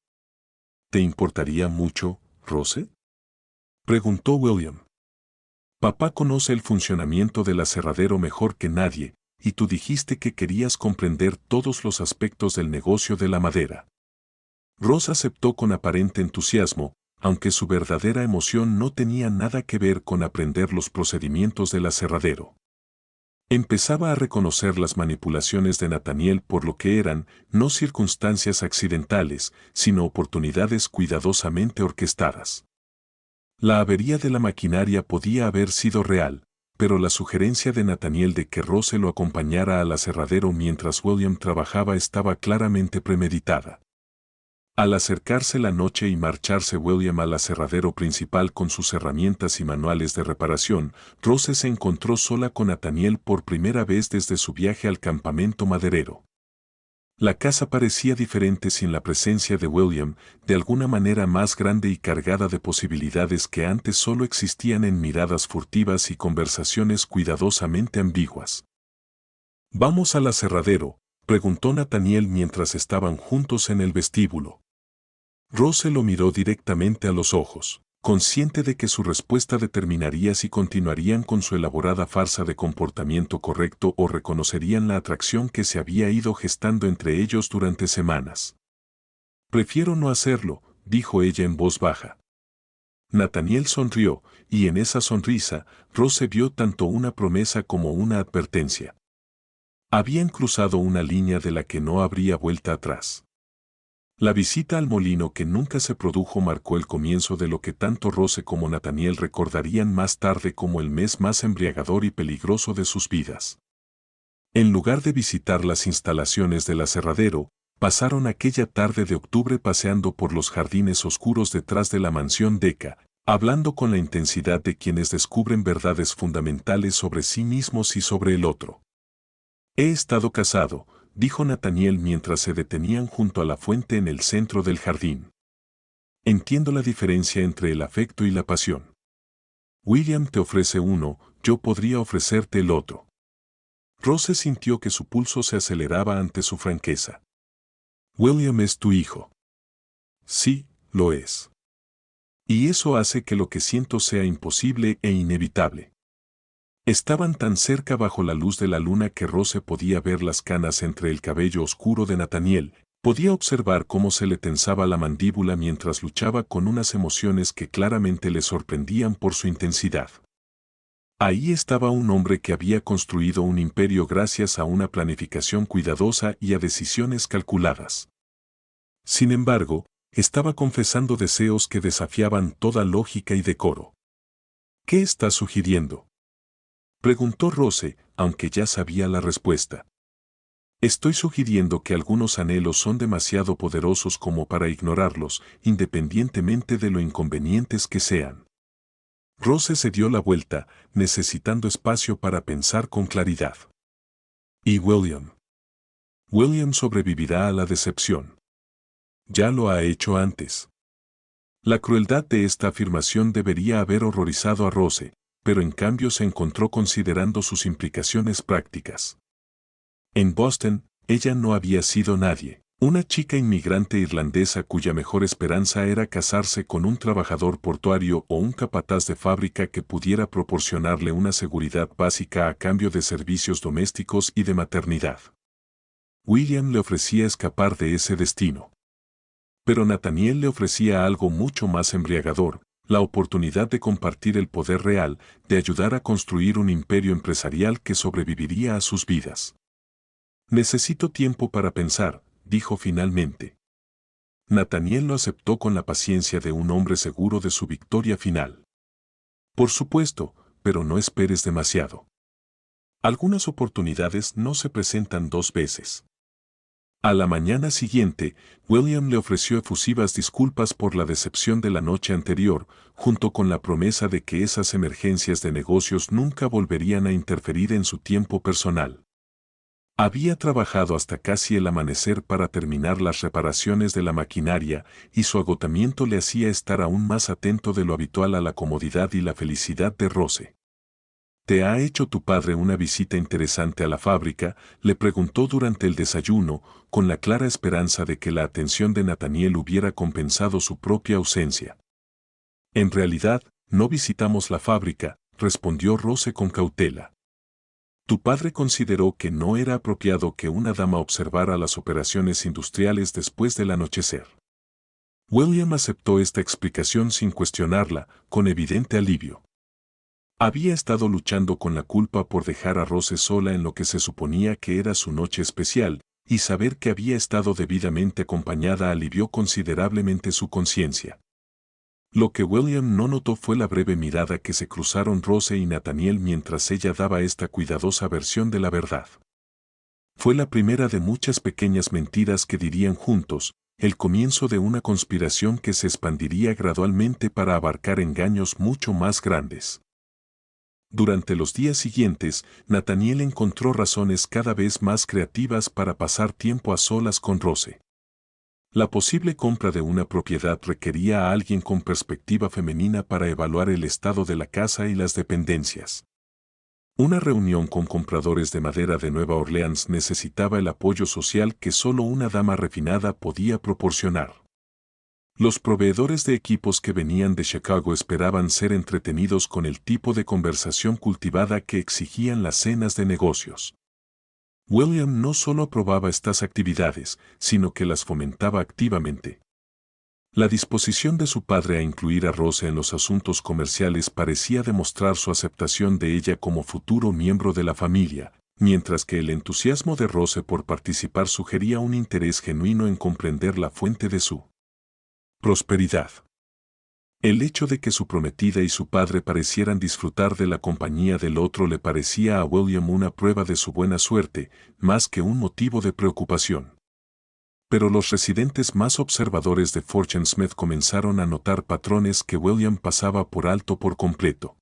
¿Te importaría mucho, Rose?, preguntó William. Papá conoce el funcionamiento del aserradero mejor que nadie, y tú dijiste que querías comprender todos los aspectos del negocio de la madera. Rose aceptó con aparente entusiasmo, aunque su verdadera emoción no tenía nada que ver con aprender los procedimientos del aserradero. Empezaba a reconocer las manipulaciones de Nathaniel por lo que eran, no circunstancias accidentales, sino oportunidades cuidadosamente orquestadas. La avería de la maquinaria podía haber sido real, pero la sugerencia de Nathaniel de que Rose lo acompañara al aserradero mientras William trabajaba estaba claramente premeditada. Al acercarse la noche y marcharse William al aserradero principal con sus herramientas y manuales de reparación, Rose se encontró sola con Nathaniel por primera vez desde su viaje al campamento maderero. La casa parecía diferente sin la presencia de William, de alguna manera más grande y cargada de posibilidades que antes solo existían en miradas furtivas y conversaciones cuidadosamente ambiguas. «¿Vamos al aserradero?», preguntó Nathaniel mientras estaban juntos en el vestíbulo. Rose lo miró directamente a los ojos, consciente de que su respuesta determinaría si continuarían con su elaborada farsa de comportamiento correcto o reconocerían la atracción que se había ido gestando entre ellos durante semanas. «Prefiero no hacerlo», dijo ella en voz baja. Nathaniel sonrió, y en esa sonrisa, Rose vio tanto una promesa como una advertencia. Habían cruzado una línea de la que no habría vuelta atrás. La visita al molino que nunca se produjo marcó el comienzo de lo que tanto Rose como Nathaniel recordarían más tarde como el mes más embriagador y peligroso de sus vidas. En lugar de visitar las instalaciones del aserradero, pasaron aquella tarde de octubre paseando por los jardines oscuros detrás de la mansión Deca, hablando con la intensidad de quienes descubren verdades fundamentales sobre sí mismos y sobre el otro. «He estado casado», dijo Nathaniel mientras se detenían junto a la fuente en el centro del jardín. «Entiendo la diferencia entre el afecto y la pasión. William te ofrece uno, yo podría ofrecerte el otro». Rose sintió que su pulso se aceleraba ante su franqueza. «William es tu hijo». «Sí, lo es. Y eso hace que lo que siento sea imposible e inevitable». Estaban tan cerca bajo la luz de la luna que Rose podía ver las canas entre el cabello oscuro de Nathaniel, podía observar cómo se le tensaba la mandíbula mientras luchaba con unas emociones que claramente le sorprendían por su intensidad. Ahí estaba un hombre que había construido un imperio gracias a una planificación cuidadosa y a decisiones calculadas. Sin embargo, estaba confesando deseos que desafiaban toda lógica y decoro. «¿Qué estás sugiriendo?», preguntó Rose, aunque ya sabía la respuesta. «Estoy sugiriendo que algunos anhelos son demasiado poderosos como para ignorarlos, independientemente de lo inconvenientes que sean». Rose se dio la vuelta, necesitando espacio para pensar con claridad. ¿Y William? William sobrevivirá a la decepción. Ya lo ha hecho antes. La crueldad de esta afirmación debería haber horrorizado a Rose, pero en cambio se encontró considerando sus implicaciones prácticas. En Boston, ella no había sido nadie. Una chica inmigrante irlandesa cuya mejor esperanza era casarse con un trabajador portuario o un capataz de fábrica que pudiera proporcionarle una seguridad básica a cambio de servicios domésticos y de maternidad. William le ofrecía escapar de ese destino. Pero Nathaniel le ofrecía algo mucho más embriagador, la oportunidad de compartir el poder real, de ayudar a construir un imperio empresarial que sobreviviría a sus vidas. Necesito tiempo para pensar, dijo finalmente. Nathaniel lo aceptó con la paciencia de un hombre seguro de su victoria final. Por supuesto, pero no esperes demasiado. Algunas oportunidades no se presentan dos veces. A la mañana siguiente, William le ofreció efusivas disculpas por la decepción de la noche anterior, junto con la promesa de que esas emergencias de negocios nunca volverían a interferir en su tiempo personal. Había trabajado hasta casi el amanecer para terminar las reparaciones de la maquinaria y su agotamiento le hacía estar aún más atento de lo habitual a la comodidad y la felicidad de Rose. ¿Te ha hecho tu padre una visita interesante a la fábrica?, le preguntó durante el desayuno, con la clara esperanza de que la atención de Nathaniel hubiera compensado su propia ausencia. En realidad, no visitamos la fábrica, respondió Rose con cautela. Tu padre consideró que no era apropiado que una dama observara las operaciones industriales después del anochecer. William aceptó esta explicación sin cuestionarla, con evidente alivio. Había estado luchando con la culpa por dejar a Rose sola en lo que se suponía que era su noche especial, y saber que había estado debidamente acompañada alivió considerablemente su conciencia. Lo que William no notó fue la breve mirada que se cruzaron Rose y Nathaniel mientras ella daba esta cuidadosa versión de la verdad. Fue la primera de muchas pequeñas mentiras que dirían juntos, el comienzo de una conspiración que se expandiría gradualmente para abarcar engaños mucho más grandes. Durante los días siguientes, Nathaniel encontró razones cada vez más creativas para pasar tiempo a solas con Rose. La posible compra de una propiedad requería a alguien con perspectiva femenina para evaluar el estado de la casa y las dependencias. Una reunión con compradores de madera de Nueva Orleans necesitaba el apoyo social que solo una dama refinada podía proporcionar. Los proveedores de equipos que venían de Chicago esperaban ser entretenidos con el tipo de conversación cultivada que exigían las cenas de negocios. William no solo aprobaba estas actividades, sino que las fomentaba activamente. La disposición de su padre a incluir a Rose en los asuntos comerciales parecía demostrar su aceptación de ella como futuro miembro de la familia, mientras que el entusiasmo de Rose por participar sugería un interés genuino en comprender la fuente de su prosperidad. El hecho de que su prometida y su padre parecieran disfrutar de la compañía del otro le parecía a William una prueba de su buena suerte, más que un motivo de preocupación. Pero los residentes más observadores de Fortune Smith comenzaron a notar patrones que William pasaba por alto por completo.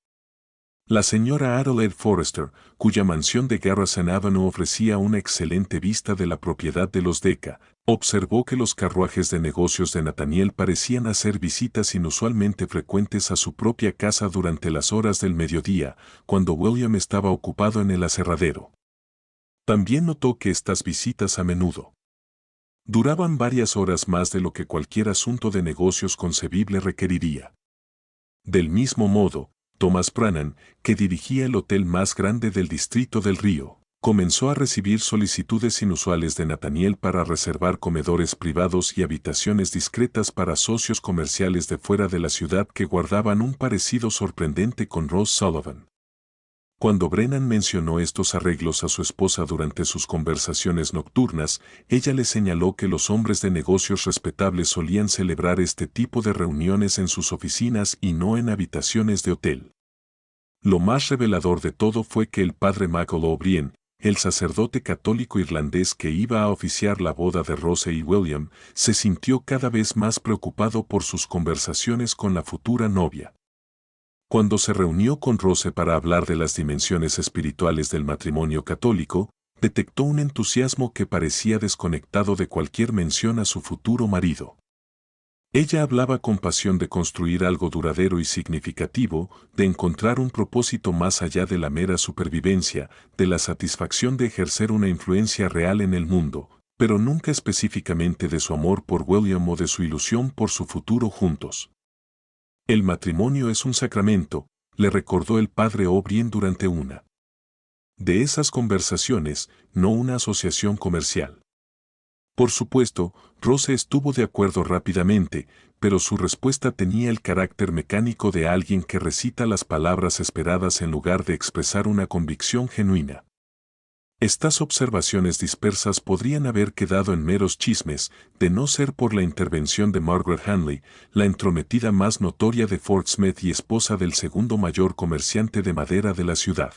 La señora Adelaide Forrester, cuya mansión de Garrison Avenue ofrecía una excelente vista de la propiedad de los Deca, observó que los carruajes de negocios de Nathaniel parecían hacer visitas inusualmente frecuentes a su propia casa durante las horas del mediodía, cuando William estaba ocupado en el aserradero. También notó que estas visitas a menudo duraban varias horas más de lo que cualquier asunto de negocios concebible requeriría. Del mismo modo, Thomas Brannan, que dirigía el hotel más grande del distrito del Río, comenzó a recibir solicitudes inusuales de Nathaniel para reservar comedores privados y habitaciones discretas para socios comerciales de fuera de la ciudad que guardaban un parecido sorprendente con Rose Sullivan. Cuando Brennan mencionó estos arreglos a su esposa durante sus conversaciones nocturnas, ella le señaló que los hombres de negocios respetables solían celebrar este tipo de reuniones en sus oficinas y no en habitaciones de hotel. Lo más revelador de todo fue que el padre Michael O'Brien, el sacerdote católico irlandés que iba a oficiar la boda de Rose y William, se sintió cada vez más preocupado por sus conversaciones con la futura novia. Cuando se reunió con Rose para hablar de las dimensiones espirituales del matrimonio católico, detectó un entusiasmo que parecía desconectado de cualquier mención a su futuro marido. Ella hablaba con pasión de construir algo duradero y significativo, de encontrar un propósito más allá de la mera supervivencia, de la satisfacción de ejercer una influencia real en el mundo, pero nunca específicamente de su amor por William o de su ilusión por su futuro juntos. El matrimonio es un sacramento, le recordó el padre O'Brien durante una de esas conversaciones, no una asociación comercial. Por supuesto, Rose estuvo de acuerdo rápidamente, pero su respuesta tenía el carácter mecánico de alguien que recita las palabras esperadas en lugar de expresar una convicción genuina. Estas observaciones dispersas podrían haber quedado en meros chismes, de no ser por la intervención de Margaret Hanley, la entrometida más notoria de Fort Smith y esposa del segundo mayor comerciante de madera de la ciudad.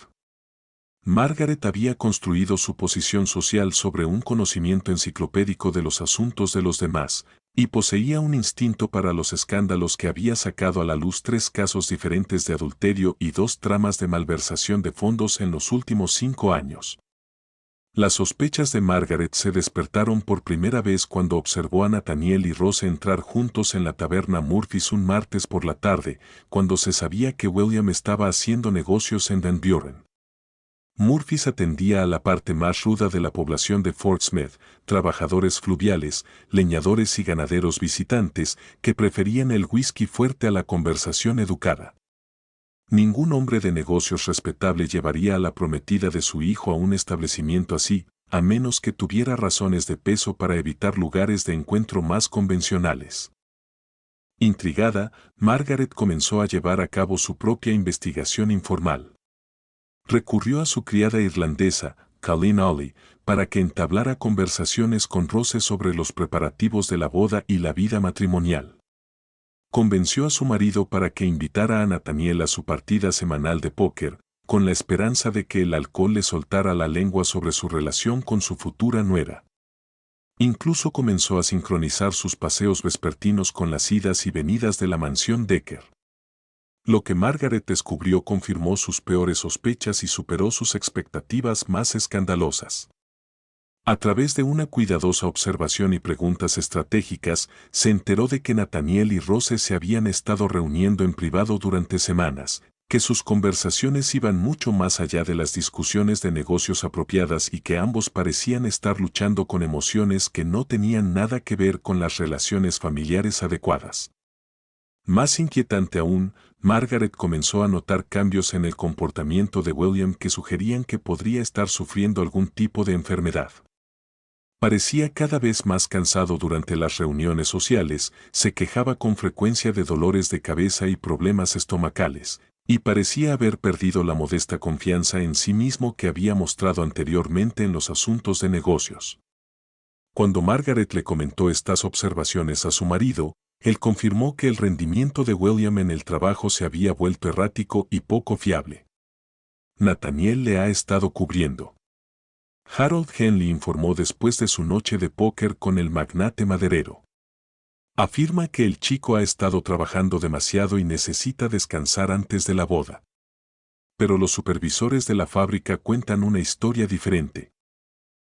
Margaret había construido su posición social sobre un conocimiento enciclopédico de los asuntos de los demás, y poseía un instinto para los escándalos que había sacado a la luz 3 casos diferentes de adulterio y 2 tramas de malversación de fondos en los últimos 5 años. Las sospechas de Margaret se despertaron por primera vez cuando observó a Nathaniel y Rose entrar juntos en la taberna Murphy's un martes por la tarde, cuando se sabía que William estaba haciendo negocios en Van Buren. Murphy's atendía a la parte más ruda de la población de Fort Smith, trabajadores fluviales, leñadores y ganaderos visitantes que preferían el whisky fuerte a la conversación educada. Ningún hombre de negocios respetable llevaría a la prometida de su hijo a un establecimiento así, a menos que tuviera razones de peso para evitar lugares de encuentro más convencionales. Intrigada, Margaret comenzó a llevar a cabo su propia investigación informal. Recurrió a su criada irlandesa, Colleen Ollie, para que entablara conversaciones con Rose sobre los preparativos de la boda y la vida matrimonial. Convenció a su marido para que invitara a Nathaniel a su partida semanal de póker, con la esperanza de que el alcohol le soltara la lengua sobre su relación con su futura nuera. Incluso comenzó a sincronizar sus paseos vespertinos con las idas y venidas de la mansión Decker. Lo que Margaret descubrió confirmó sus peores sospechas y superó sus expectativas más escandalosas. A través de una cuidadosa observación y preguntas estratégicas, se enteró de que Nathaniel y Rose se habían estado reuniendo en privado durante semanas, que sus conversaciones iban mucho más allá de las discusiones de negocios apropiadas y que ambos parecían estar luchando con emociones que no tenían nada que ver con las relaciones familiares adecuadas. Más inquietante aún, Margaret comenzó a notar cambios en el comportamiento de William que sugerían que podría estar sufriendo algún tipo de enfermedad. Parecía cada vez más cansado durante las reuniones sociales, se quejaba con frecuencia de dolores de cabeza y problemas estomacales, y parecía haber perdido la modesta confianza en sí mismo que había mostrado anteriormente en los asuntos de negocios. Cuando Margaret le comentó estas observaciones a su marido, él confirmó que el rendimiento de William en el trabajo se había vuelto errático y poco fiable. Nathaniel le ha estado cubriendo. Harold Henley informó después de su noche de póker con el magnate maderero. Afirma que el chico ha estado trabajando demasiado y necesita descansar antes de la boda. Pero los supervisores de la fábrica cuentan una historia diferente.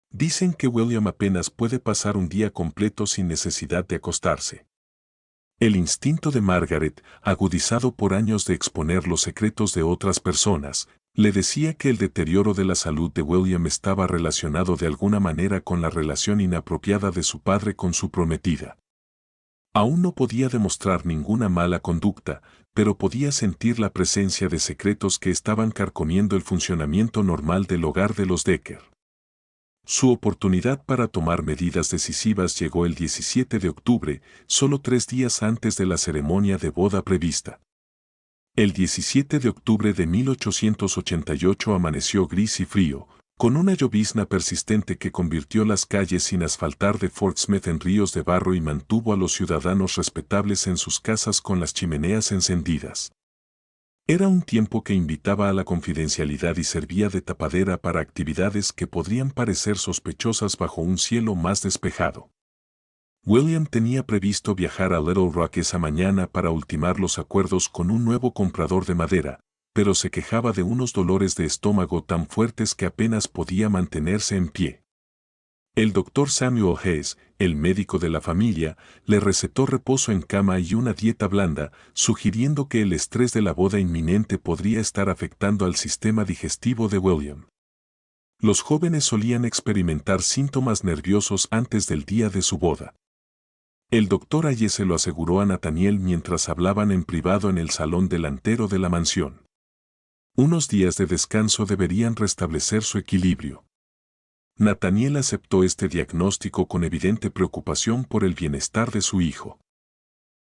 Dicen que William apenas puede pasar un día completo sin necesidad de acostarse. El instinto de Margaret, agudizado por años de exponer los secretos de otras personas, le decía que el deterioro de la salud de William estaba relacionado de alguna manera con la relación inapropiada de su padre con su prometida. Aún no podía demostrar ninguna mala conducta, pero podía sentir la presencia de secretos que estaban carcomiendo el funcionamiento normal del hogar de los Decker. Su oportunidad para tomar medidas decisivas llegó el 17 de octubre, solo 3 días antes de la ceremonia de boda prevista. El 17 de octubre de 1888 amaneció gris y frío, con una llovizna persistente que convirtió las calles sin asfaltar de Fort Smith en ríos de barro y mantuvo a los ciudadanos respetables en sus casas con las chimeneas encendidas. Era un tiempo que invitaba a la confidencialidad y servía de tapadera para actividades que podrían parecer sospechosas bajo un cielo más despejado. William tenía previsto viajar a Little Rock esa mañana para ultimar los acuerdos con un nuevo comprador de madera, pero se quejaba de unos dolores de estómago tan fuertes que apenas podía mantenerse en pie. El doctor Samuel Hayes, el médico de la familia, le recetó reposo en cama y una dieta blanda, sugiriendo que el estrés de la boda inminente podría estar afectando al sistema digestivo de William. Los jóvenes solían experimentar síntomas nerviosos antes del día de su boda. El doctor Hayes se lo aseguró a Nathaniel mientras hablaban en privado en el salón delantero de la mansión. Unos días de descanso deberían restablecer su equilibrio. Nathaniel aceptó este diagnóstico con evidente preocupación por el bienestar de su hijo.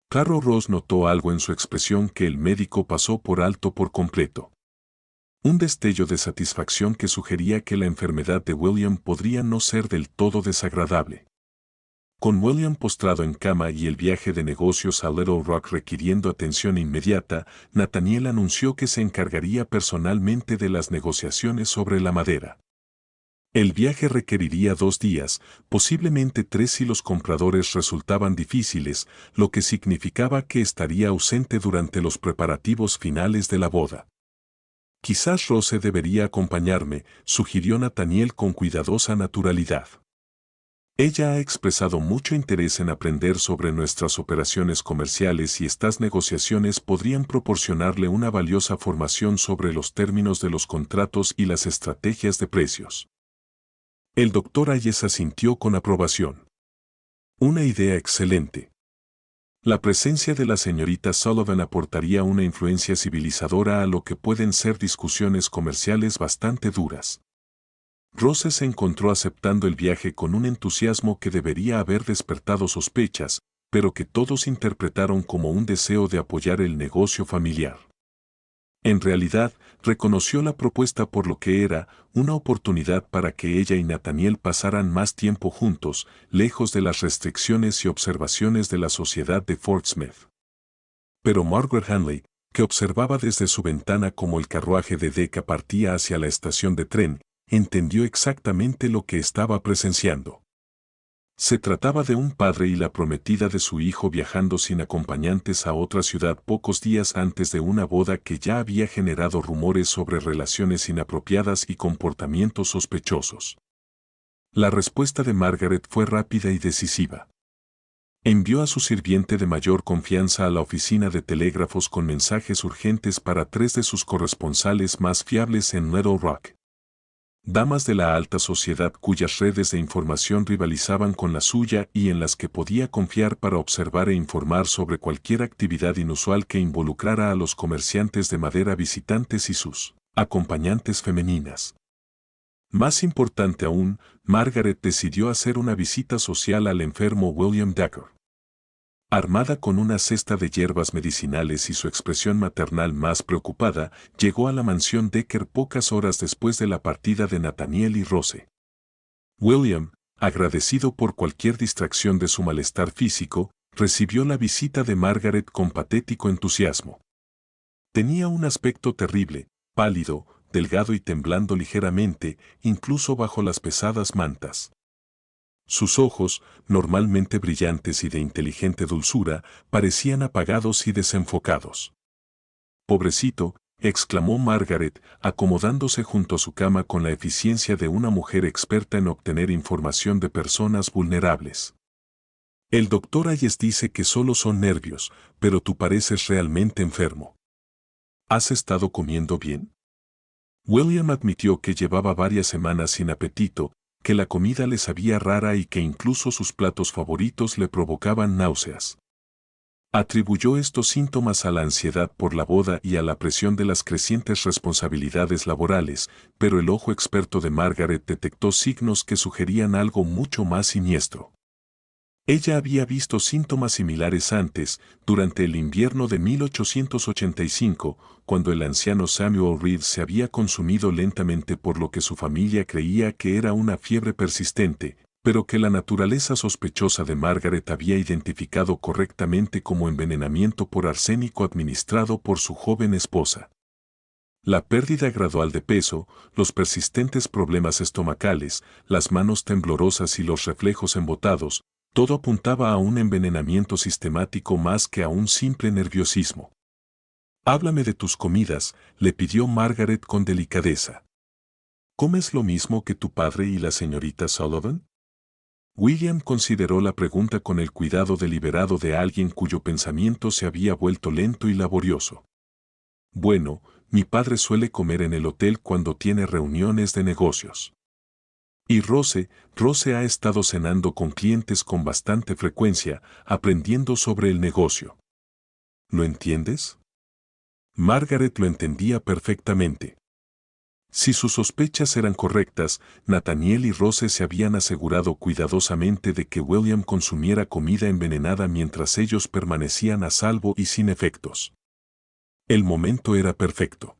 Claro, Ross notó algo en su expresión que el médico pasó por alto por completo. Un destello de satisfacción que sugería que la enfermedad de William podría no ser del todo desagradable. Con William postrado en cama y el viaje de negocios a Little Rock requiriendo atención inmediata, Nathaniel anunció que se encargaría personalmente de las negociaciones sobre la madera. El viaje requeriría 2 días, posiblemente 3 si los compradores resultaban difíciles, lo que significaba que estaría ausente durante los preparativos finales de la boda. Quizás Rose debería acompañarme, sugirió Nathaniel con cuidadosa naturalidad. Ella ha expresado mucho interés en aprender sobre nuestras operaciones comerciales y estas negociaciones podrían proporcionarle una valiosa formación sobre los términos de los contratos y las estrategias de precios. El doctor Hayes asintió con aprobación. Una idea excelente. La presencia de la señorita Sullivan aportaría una influencia civilizadora a lo que pueden ser discusiones comerciales bastante duras. Rose se encontró aceptando el viaje con un entusiasmo que debería haber despertado sospechas, pero que todos interpretaron como un deseo de apoyar el negocio familiar. En realidad, reconoció la propuesta por lo que era, una oportunidad para que ella y Nathaniel pasaran más tiempo juntos, lejos de las restricciones y observaciones de la sociedad de Fort Smith. Pero Margaret Hanley, que observaba desde su ventana cómo el carruaje de Decca partía hacia la estación de tren, entendió exactamente lo que estaba presenciando. Se trataba de un padre y la prometida de su hijo viajando sin acompañantes a otra ciudad pocos días antes de una boda que ya había generado rumores sobre relaciones inapropiadas y comportamientos sospechosos. La respuesta de Margaret fue rápida y decisiva. Envió a su sirviente de mayor confianza a la oficina de telégrafos con mensajes urgentes para 3 de sus corresponsales más fiables en Little Rock. Damas de la alta sociedad cuyas redes de información rivalizaban con la suya y en las que podía confiar para observar e informar sobre cualquier actividad inusual que involucrara a los comerciantes de madera visitantes y sus acompañantes femeninas. Más importante aún, Margaret decidió hacer una visita social al enfermo William Decker. Armada con una cesta de hierbas medicinales y su expresión maternal más preocupada, llegó a la mansión Decker pocas horas después de la partida de Nathaniel y Rose. William, agradecido por cualquier distracción de su malestar físico, recibió la visita de Margaret con patético entusiasmo. Tenía un aspecto terrible, pálido, delgado y temblando ligeramente, incluso bajo las pesadas mantas. Sus ojos, normalmente brillantes y de inteligente dulzura, parecían apagados y desenfocados. «Pobrecito», exclamó Margaret, acomodándose junto a su cama con la eficiencia de una mujer experta en obtener información de personas vulnerables. «El doctor Hayes dice que solo son nervios, pero tú pareces realmente enfermo. ¿Has estado comiendo bien?» William admitió que llevaba varias semanas sin apetito, que la comida le sabía rara y que incluso sus platos favoritos le provocaban náuseas. Atribuyó estos síntomas a la ansiedad por la boda y a la presión de las crecientes responsabilidades laborales, pero el ojo experto de Margaret detectó signos que sugerían algo mucho más siniestro. Ella había visto síntomas similares antes, durante el invierno de 1885, cuando el anciano Samuel Reed se había consumido lentamente por lo que su familia creía que era una fiebre persistente, pero que la naturaleza sospechosa de Margaret había identificado correctamente como envenenamiento por arsénico administrado por su joven esposa. La pérdida gradual de peso, los persistentes problemas estomacales, las manos temblorosas y los reflejos embotados, Todo apuntaba a un envenenamiento sistemático más que a un simple nerviosismo. Háblame de tus comidas, le pidió Margaret con delicadeza. ¿Comes lo mismo que tu padre y la señorita Sullivan? William consideró la pregunta con el cuidado deliberado de alguien cuyo pensamiento se había vuelto lento y laborioso. Bueno, mi padre suele comer en el hotel cuando tiene reuniones de negocios. Y Rose ha estado cenando con clientes con bastante frecuencia, aprendiendo sobre el negocio. ¿Lo entiendes? Margaret lo entendía perfectamente. Si sus sospechas eran correctas, Nathaniel y Rose se habían asegurado cuidadosamente de que William consumiera comida envenenada mientras ellos permanecían a salvo y sin efectos. El momento era perfecto.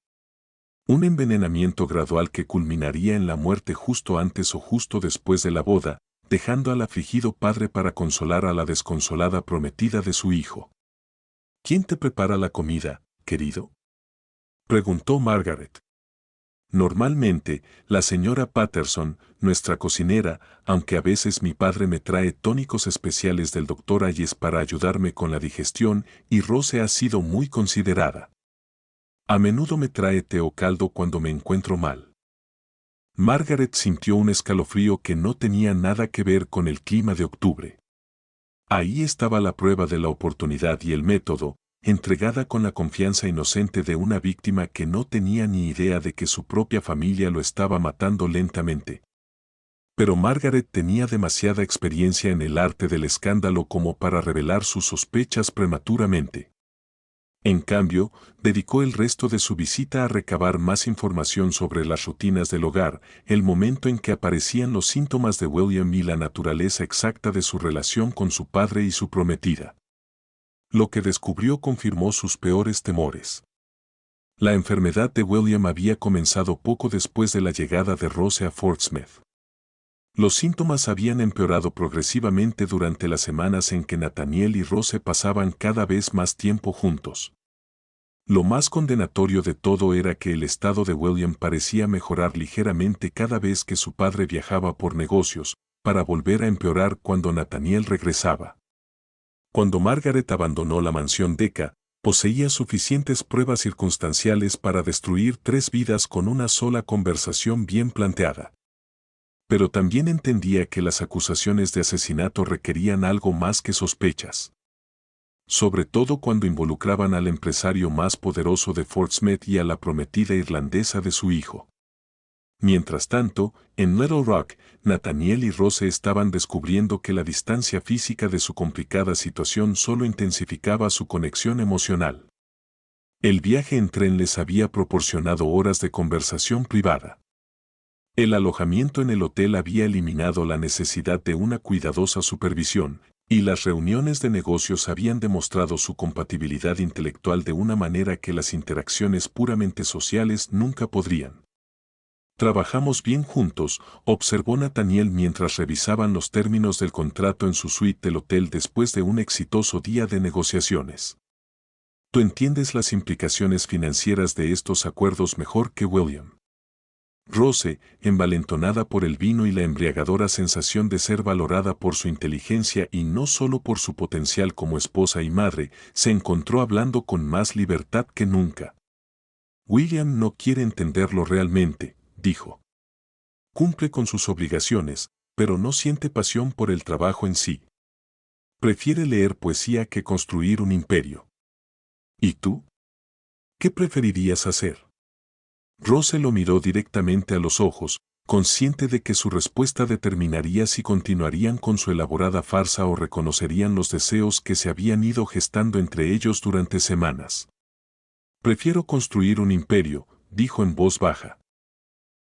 Un envenenamiento gradual que culminaría en la muerte justo antes o justo después de la boda, dejando al afligido padre para consolar a la desconsolada prometida de su hijo. ¿Quién te prepara la comida, querido?, preguntó Margaret. Normalmente, la señora Patterson, nuestra cocinera, aunque a veces mi padre me trae tónicos especiales del Dr. Ayes para ayudarme con la digestión, y Rose ha sido muy considerada. A menudo me trae té o caldo cuando me encuentro mal. Margaret sintió un escalofrío que no tenía nada que ver con el clima de octubre. Ahí estaba la prueba de la oportunidad y el método, entregada con la confianza inocente de una víctima que no tenía ni idea de que su propia familia lo estaba matando lentamente. Pero Margaret tenía demasiada experiencia en el arte del escándalo como para revelar sus sospechas prematuramente. En cambio, dedicó el resto de su visita a recabar más información sobre las rutinas del hogar, el momento en que aparecían los síntomas de William y la naturaleza exacta de su relación con su padre y su prometida. Lo que descubrió confirmó sus peores temores. La enfermedad de William había comenzado poco después de la llegada de Rose a Fort Smith. Los síntomas habían empeorado progresivamente durante las semanas en que Nathaniel y Rose pasaban cada vez más tiempo juntos. Lo más condenatorio de todo era que el estado de William parecía mejorar ligeramente cada vez que su padre viajaba por negocios, para volver a empeorar cuando Nathaniel regresaba. Cuando Margaret abandonó la mansión Decca, poseía suficientes pruebas circunstanciales para destruir 3 vidas con una sola conversación bien planteada. Pero también entendía que las acusaciones de asesinato requerían algo más que sospechas. Sobre todo cuando involucraban al empresario más poderoso de Fort Smith y a la prometida irlandesa de su hijo. Mientras tanto, en Little Rock, Nathaniel y Rose estaban descubriendo que la distancia física de su complicada situación solo intensificaba su conexión emocional. El viaje en tren les había proporcionado horas de conversación privada. El alojamiento en el hotel había eliminado la necesidad de una cuidadosa supervisión, y las reuniones de negocios habían demostrado su compatibilidad intelectual de una manera que las interacciones puramente sociales nunca podrían. Trabajamos bien juntos, observó Nathaniel mientras revisaban los términos del contrato en su suite del hotel después de un exitoso día de negociaciones. Tú entiendes las implicaciones financieras de estos acuerdos mejor que William. Rose, envalentonada por el vino y la embriagadora sensación de ser valorada por su inteligencia y no solo por su potencial como esposa y madre, se encontró hablando con más libertad que nunca. William no quiere entenderlo realmente, dijo. Cumple con sus obligaciones, pero no siente pasión por el trabajo en sí. Prefiere leer poesía que construir un imperio. ¿Y tú? ¿Qué preferirías hacer? Rose lo miró directamente a los ojos, consciente de que su respuesta determinaría si continuarían con su elaborada farsa o reconocerían los deseos que se habían ido gestando entre ellos durante semanas. Prefiero construir un imperio, dijo en voz baja.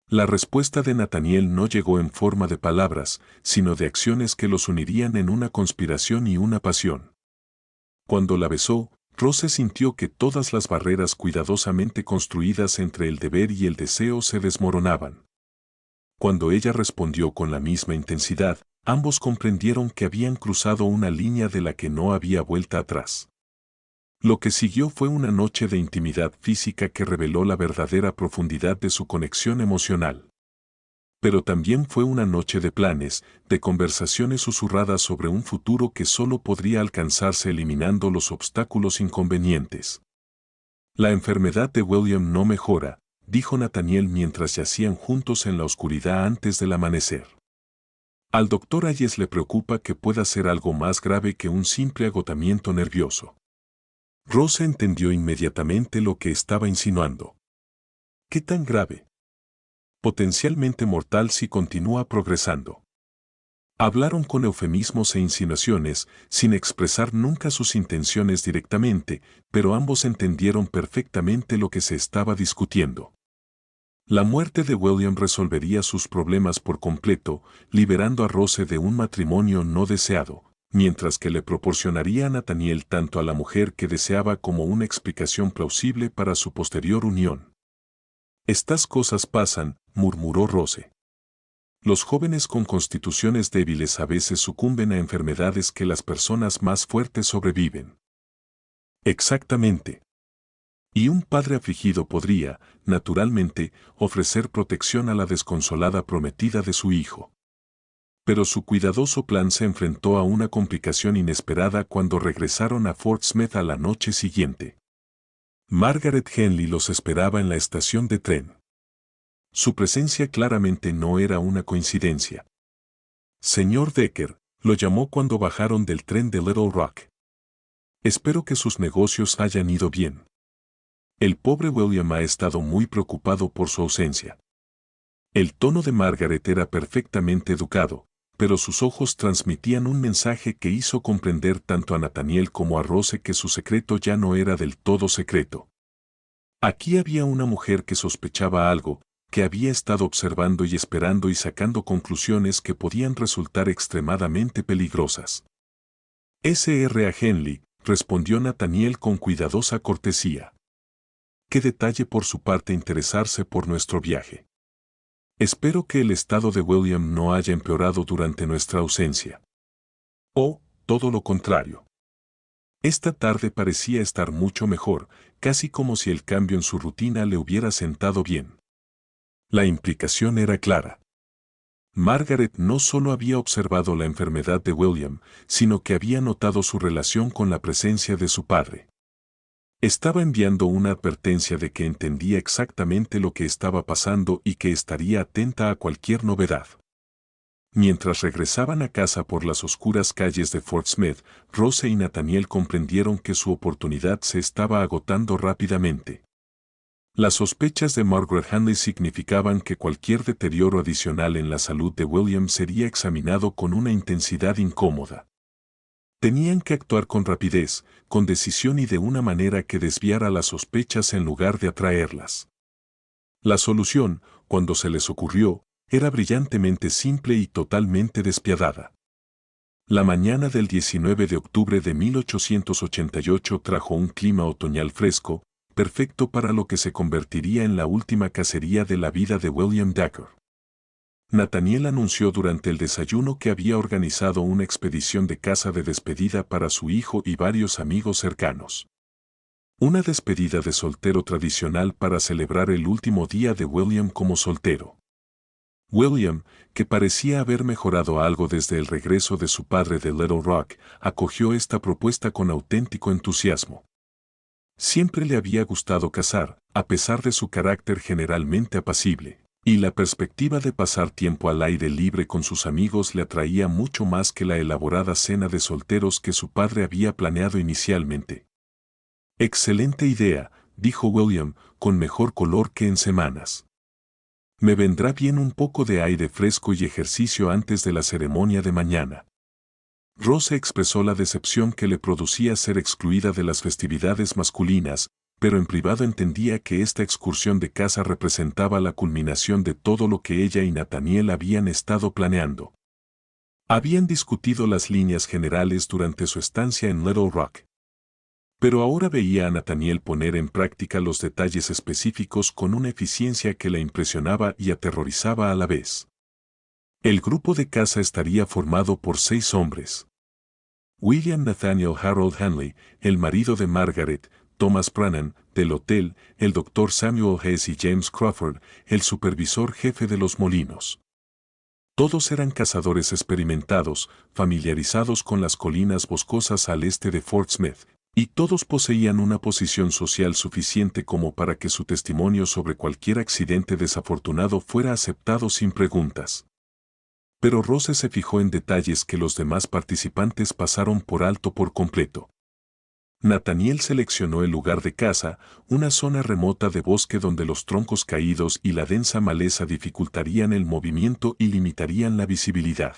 La respuesta de Nathaniel no llegó en forma de palabras, sino de acciones que los unirían en una conspiración y una pasión. Cuando la besó, Rose sintió que todas las barreras cuidadosamente construidas entre el deber y el deseo se desmoronaban. Cuando ella respondió con la misma intensidad, ambos comprendieron que habían cruzado una línea de la que no había vuelta atrás. Lo que siguió fue una noche de intimidad física que reveló la verdadera profundidad de su conexión emocional. Pero también fue una noche de planes, de conversaciones susurradas sobre un futuro que solo podría alcanzarse eliminando los obstáculos inconvenientes. La enfermedad de William no mejora, dijo Nathaniel mientras yacían juntos en la oscuridad antes del amanecer. Al doctor Hayes le preocupa que pueda ser algo más grave que un simple agotamiento nervioso. Rose entendió inmediatamente lo que estaba insinuando. ¿Qué tan grave? Potencialmente mortal si continúa progresando. Hablaron con eufemismos e insinuaciones, sin expresar nunca sus intenciones directamente, pero ambos entendieron perfectamente lo que se estaba discutiendo. La muerte de William resolvería sus problemas por completo, liberando a Rose de un matrimonio no deseado, mientras que le proporcionaría a Nathaniel tanto a la mujer que deseaba como una explicación plausible para su posterior unión. Estas cosas pasan, murmuró Rose. Los jóvenes con constituciones débiles a veces sucumben a enfermedades que las personas más fuertes sobreviven. Exactamente. Y un padre afligido podría, naturalmente, ofrecer protección a la desconsolada prometida de su hijo. Pero su cuidadoso plan se enfrentó a una complicación inesperada cuando regresaron a Fort Smith a la noche siguiente. Margaret Henley los esperaba en la estación de tren. Su presencia claramente no era una coincidencia. Señor Decker, lo llamó cuando bajaron del tren de Little Rock. Espero que sus negocios hayan ido bien. El pobre William ha estado muy preocupado por su ausencia. El tono de Margaret era perfectamente educado, pero sus ojos transmitían un mensaje que hizo comprender tanto a Nathaniel como a Rose que su secreto ya no era del todo secreto. Aquí había una mujer que sospechaba algo, que había estado observando y esperando y sacando conclusiones que podían resultar extremadamente peligrosas. S.R. Henley, respondió Nathaniel con cuidadosa cortesía. Qué detalle por su parte interesarse por nuestro viaje. Espero que el estado de William no haya empeorado durante nuestra ausencia. O, todo lo contrario. Esta tarde parecía estar mucho mejor, casi como si el cambio en su rutina le hubiera sentado bien. La implicación era clara. Margaret no solo había observado la enfermedad de William, sino que había notado su relación con la presencia de su padre. Estaba enviando una advertencia de que entendía exactamente lo que estaba pasando y que estaría atenta a cualquier novedad. Mientras regresaban a casa por las oscuras calles de Fort Smith, Rose y Nathaniel comprendieron que su oportunidad se estaba agotando rápidamente. Las sospechas de Margaret Henley significaban que cualquier deterioro adicional en la salud de William sería examinado con una intensidad incómoda. Tenían que actuar con rapidez, con decisión y de una manera que desviara las sospechas en lugar de atraerlas. La solución, cuando se les ocurrió, era brillantemente simple y totalmente despiadada. La mañana del 19 de octubre de 1888 trajo un clima otoñal fresco, perfecto para lo que se convertiría en la última cacería de la vida de William Decker. Nathaniel anunció durante el desayuno que había organizado una expedición de caza de despedida para su hijo y varios amigos cercanos. Una despedida de soltero tradicional para celebrar el último día de William como soltero. William, que parecía haber mejorado algo desde el regreso de su padre de Little Rock, acogió esta propuesta con auténtico entusiasmo. Siempre le había gustado cazar, a pesar de su carácter generalmente apacible. Y la perspectiva de pasar tiempo al aire libre con sus amigos le atraía mucho más que la elaborada cena de solteros que su padre había planeado inicialmente. Excelente idea, dijo William, con mejor color que en semanas. Me vendrá bien un poco de aire fresco y ejercicio antes de la ceremonia de mañana. Rose expresó la decepción que le producía ser excluida de las festividades masculinas, pero en privado entendía que esta excursión de caza representaba la culminación de todo lo que ella y Nathaniel habían estado planeando. Habían discutido las líneas generales durante su estancia en Little Rock. Pero ahora veía a Nathaniel poner en práctica los detalles específicos con una eficiencia que la impresionaba y aterrorizaba a la vez. El grupo de caza estaría formado por 6 hombres. William Nathaniel Harold Henley, el marido de Margaret, Thomas Brannan, del hotel, el Dr. Samuel Hess y James Crawford, el supervisor jefe de los molinos. Todos eran cazadores experimentados, familiarizados con las colinas boscosas al este de Fort Smith, y todos poseían una posición social suficiente como para que su testimonio sobre cualquier accidente desafortunado fuera aceptado sin preguntas. Pero Rose se fijó en detalles que los demás participantes pasaron por alto por completo. Nathaniel seleccionó el lugar de caza, una zona remota de bosque donde los troncos caídos y la densa maleza dificultarían el movimiento y limitarían la visibilidad.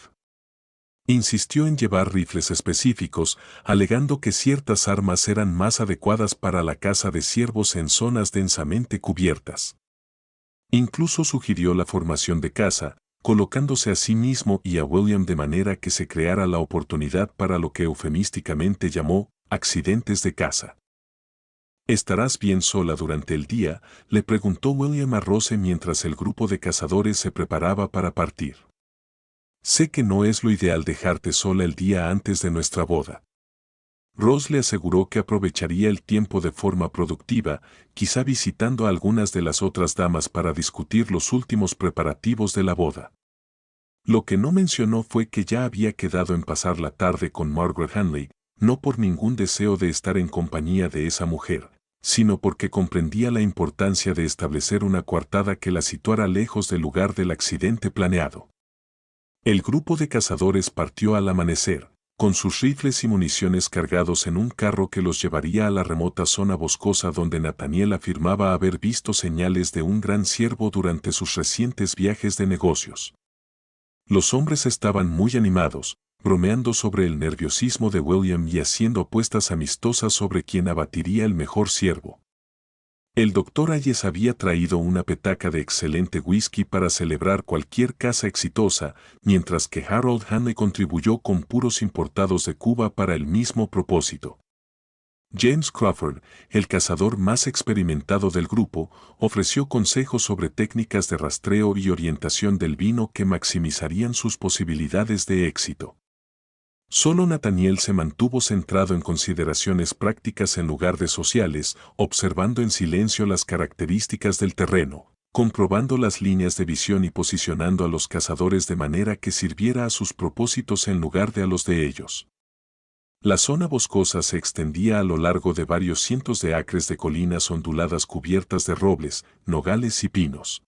Insistió en llevar rifles específicos, alegando que ciertas armas eran más adecuadas para la caza de ciervos en zonas densamente cubiertas. Incluso sugirió la formación de caza, colocándose a sí mismo y a William de manera que se creara la oportunidad para lo que eufemísticamente llamó accidentes de caza. ¿Estarás bien sola durante el día?, le preguntó William a Rose mientras el grupo de cazadores se preparaba para partir. Sé que no es lo ideal dejarte sola el día antes de nuestra boda. Rose le aseguró que aprovecharía el tiempo de forma productiva, quizá visitando a algunas de las otras damas para discutir los últimos preparativos de la boda. Lo que no mencionó fue que ya había quedado en pasar la tarde con Margaret Hanley, no por ningún deseo de estar en compañía de esa mujer, sino porque comprendía la importancia de establecer una coartada que la situara lejos del lugar del accidente planeado. El grupo de cazadores partió al amanecer, con sus rifles y municiones cargados en un carro que los llevaría a la remota zona boscosa donde Nathaniel afirmaba haber visto señales de un gran ciervo durante sus recientes viajes de negocios. Los hombres estaban muy animados, bromeando sobre el nerviosismo de William y haciendo apuestas amistosas sobre quién abatiría el mejor ciervo. El doctor Hayes había traído una petaca de excelente whisky para celebrar cualquier caza exitosa, mientras que Harold Hanley contribuyó con puros importados de Cuba para el mismo propósito. James Crawford, el cazador más experimentado del grupo, ofreció consejos sobre técnicas de rastreo y orientación del vino que maximizarían sus posibilidades de éxito. Solo Nathaniel se mantuvo centrado en consideraciones prácticas en lugar de sociales, observando en silencio las características del terreno, comprobando las líneas de visión y posicionando a los cazadores de manera que sirviera a sus propósitos en lugar de a los de ellos. La zona boscosa se extendía a lo largo de varios cientos de acres de colinas onduladas cubiertas de robles, nogales y pinos.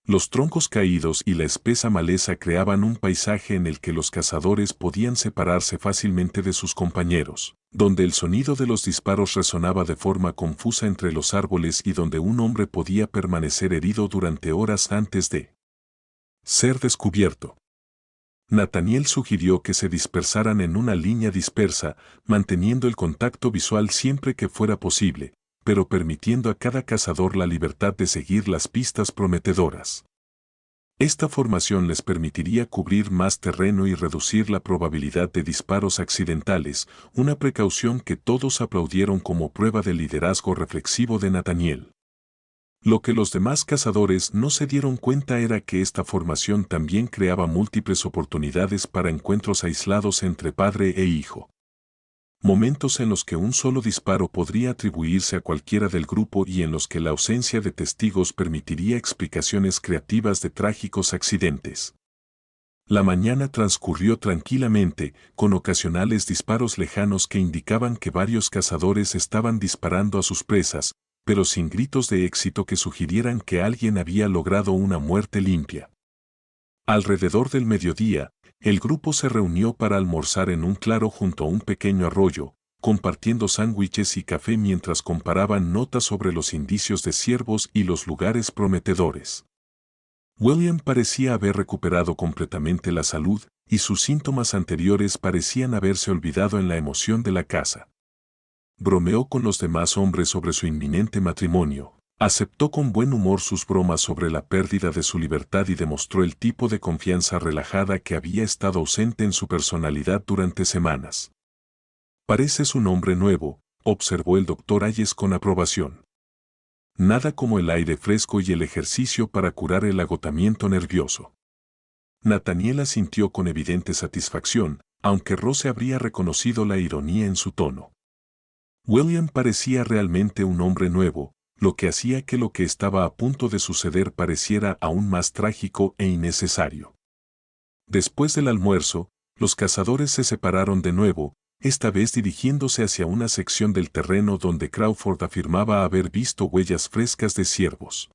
Los troncos caídos y la espesa maleza creaban un paisaje en el que los cazadores podían separarse fácilmente de sus compañeros, donde el sonido de los disparos resonaba de forma confusa entre los árboles y donde un hombre podía permanecer herido durante horas antes de ser descubierto. Nathaniel sugirió que se dispersaran en una línea dispersa, manteniendo el contacto visual siempre que fuera posible, pero permitiendo a cada cazador la libertad de seguir las pistas prometedoras. Esta formación les permitiría cubrir más terreno y reducir la probabilidad de disparos accidentales, una precaución que todos aplaudieron como prueba del liderazgo reflexivo de Nathaniel. Lo que los demás cazadores no se dieron cuenta era que esta formación también creaba múltiples oportunidades para encuentros aislados entre padre e hijo. Momentos en los que un solo disparo podría atribuirse a cualquiera del grupo y en los que la ausencia de testigos permitiría explicaciones creativas de trágicos accidentes. La mañana transcurrió tranquilamente, con ocasionales disparos lejanos que indicaban que varios cazadores estaban disparando a sus presas, pero sin gritos de éxito que sugirieran que alguien había logrado una muerte limpia. Alrededor del mediodía, el grupo se reunió para almorzar en un claro junto a un pequeño arroyo, compartiendo sándwiches y café mientras comparaban notas sobre los indicios de ciervos y los lugares prometedores. William parecía haber recuperado completamente la salud, y sus síntomas anteriores parecían haberse olvidado en la emoción de la caza. Bromeó con los demás hombres sobre su inminente matrimonio. Aceptó con buen humor sus bromas sobre la pérdida de su libertad y demostró el tipo de confianza relajada que había estado ausente en su personalidad durante semanas. «Pareces un hombre nuevo», observó el doctor Hayes con aprobación. «Nada como el aire fresco y el ejercicio para curar el agotamiento nervioso». Nathaniel asintió con evidente satisfacción, aunque Rose habría reconocido la ironía en su tono. William parecía realmente un hombre nuevo, lo que hacía que lo que estaba a punto de suceder pareciera aún más trágico e innecesario. Después del almuerzo, los cazadores se separaron de nuevo, esta vez dirigiéndose hacia una sección del terreno donde Crawford afirmaba haber visto huellas frescas de ciervos.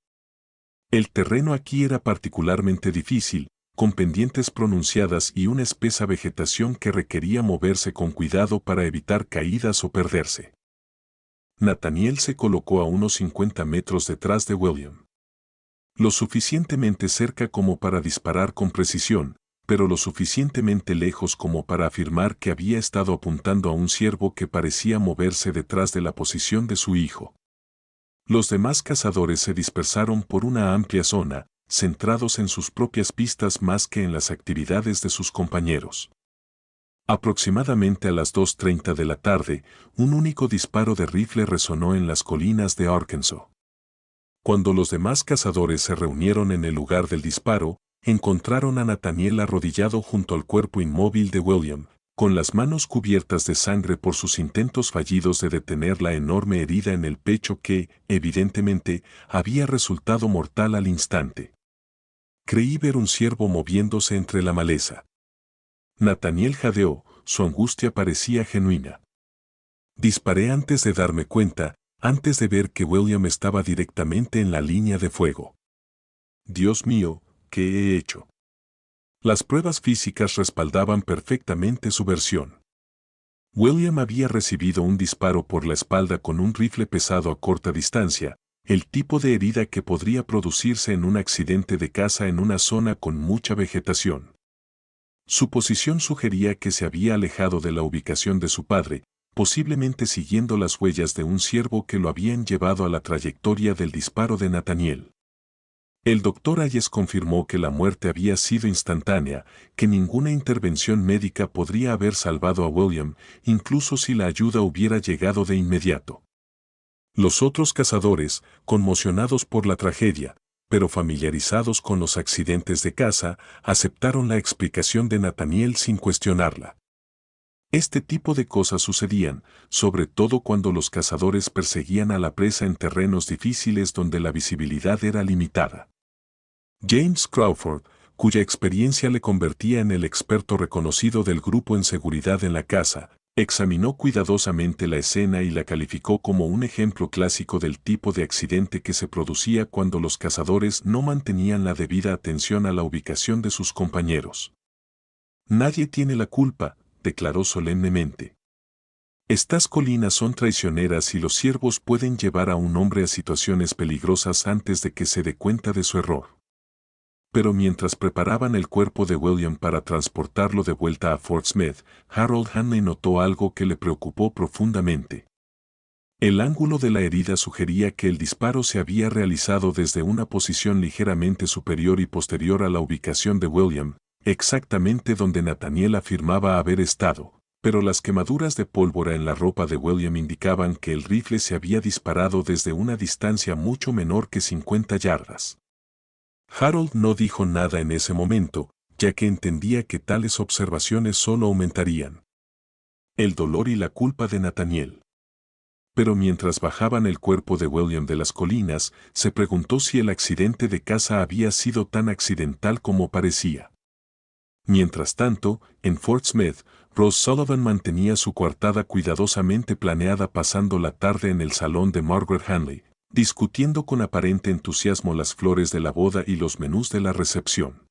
El terreno aquí era particularmente difícil, con pendientes pronunciadas y una espesa vegetación que requería moverse con cuidado para evitar caídas o perderse. Nathaniel se colocó a unos 50 metros detrás de William. Lo suficientemente cerca como para disparar con precisión, pero lo suficientemente lejos como para afirmar que había estado apuntando a un ciervo que parecía moverse detrás de la posición de su hijo. Los demás cazadores se dispersaron por una amplia zona, centrados en sus propias pistas más que en las actividades de sus compañeros. Aproximadamente a las 2:30 de la tarde, un único disparo de rifle resonó en las colinas de Arkansas. Cuando los demás cazadores se reunieron en el lugar del disparo, encontraron a Nathaniel arrodillado junto al cuerpo inmóvil de William, con las manos cubiertas de sangre por sus intentos fallidos de detener la enorme herida en el pecho que, evidentemente, había resultado mortal al instante. Creí ver un ciervo moviéndose entre la maleza. Nathaniel jadeó, su angustia parecía genuina. Disparé antes de darme cuenta, antes de ver que William estaba directamente en la línea de fuego. Dios mío, ¿qué he hecho? Las pruebas físicas respaldaban perfectamente su versión. William había recibido un disparo por la espalda con un rifle pesado a corta distancia, el tipo de herida que podría producirse en un accidente de caza en una zona con mucha vegetación. Su posición sugería que se había alejado de la ubicación de su padre, posiblemente siguiendo las huellas de un ciervo que lo habían llevado a la trayectoria del disparo de Nathaniel. El doctor Hayes confirmó que la muerte había sido instantánea, que ninguna intervención médica podría haber salvado a William, incluso si la ayuda hubiera llegado de inmediato. Los otros cazadores, conmocionados por la tragedia, pero familiarizados con los accidentes de caza, aceptaron la explicación de Nathaniel sin cuestionarla. Este tipo de cosas sucedían, sobre todo cuando los cazadores perseguían a la presa en terrenos difíciles donde la visibilidad era limitada. James Crawford, cuya experiencia le convertía en el experto reconocido del grupo en seguridad en la caza, examinó cuidadosamente la escena y la calificó como un ejemplo clásico del tipo de accidente que se producía cuando los cazadores no mantenían la debida atención a la ubicación de sus compañeros. Nadie tiene la culpa, declaró solemnemente. Estas colinas son traicioneras y los ciervos pueden llevar a un hombre a situaciones peligrosas antes de que se dé cuenta de su error. Pero mientras preparaban el cuerpo de William para transportarlo de vuelta a Fort Smith, Harold Hanley notó algo que le preocupó profundamente. El ángulo de la herida sugería que el disparo se había realizado desde una posición ligeramente superior y posterior a la ubicación de William, exactamente donde Nathaniel afirmaba haber estado, pero las quemaduras de pólvora en la ropa de William indicaban que el rifle se había disparado desde una distancia mucho menor que 50 yardas. Harold no dijo nada en ese momento, ya que entendía que tales observaciones solo aumentarían el dolor y la culpa de Nathaniel. Pero mientras bajaban el cuerpo de William de las colinas, se preguntó si el accidente de caza había sido tan accidental como parecía. Mientras tanto, en Fort Smith, Ross Sullivan mantenía su coartada cuidadosamente planeada pasando la tarde en el salón de Margaret Hanley, discutiendo con aparente entusiasmo las flores de la boda y los menús de la recepción.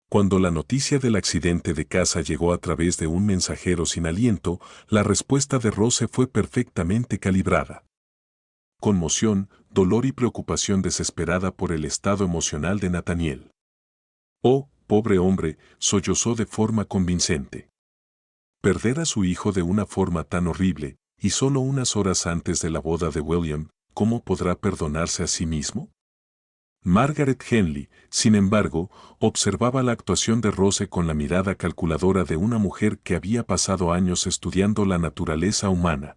Cuando la noticia del accidente de caza llegó a través de un mensajero sin aliento, la respuesta de Rose fue perfectamente calibrada. Conmoción, dolor y preocupación desesperada por el estado emocional de Nathaniel. Oh, pobre hombre, sollozó de forma convincente. Perder a su hijo de una forma tan horrible, y solo unas horas antes de la boda de William, ¿cómo podrá perdonarse a sí mismo? Margaret Henley, sin embargo, observaba la actuación de Rose con la mirada calculadora de una mujer que había pasado años estudiando la naturaleza humana.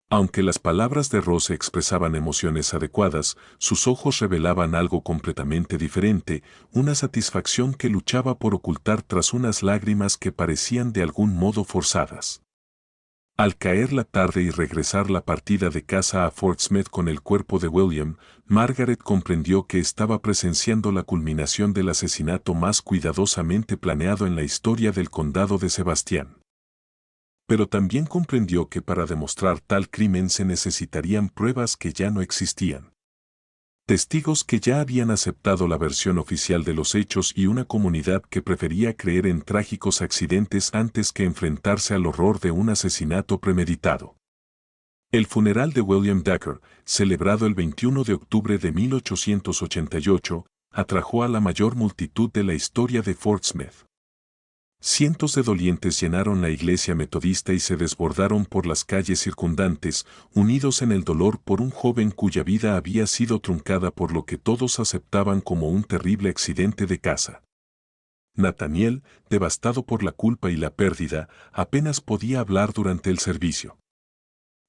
Aunque las palabras de Rose expresaban emociones adecuadas, sus ojos revelaban algo completamente diferente, una satisfacción que luchaba por ocultar tras unas lágrimas que parecían de algún modo forzadas. Al caer la tarde y regresar la partida de casa a Fort Smith con el cuerpo de William, Margaret comprendió que estaba presenciando la culminación del asesinato más cuidadosamente planeado en la historia del condado de Sebastián. Pero también comprendió que para demostrar tal crimen se necesitarían pruebas que ya no existían. Testigos que ya habían aceptado la versión oficial de los hechos y una comunidad que prefería creer en trágicos accidentes antes que enfrentarse al horror de un asesinato premeditado. El funeral de William Decker, celebrado el 21 de octubre de 1888, atrajo a la mayor multitud de la historia de Fort Smith. Cientos de dolientes llenaron la iglesia metodista y se desbordaron por las calles circundantes, unidos en el dolor por un joven cuya vida había sido truncada por lo que todos aceptaban como un terrible accidente de caza. Nathaniel, devastado por la culpa y la pérdida, apenas podía hablar durante el servicio.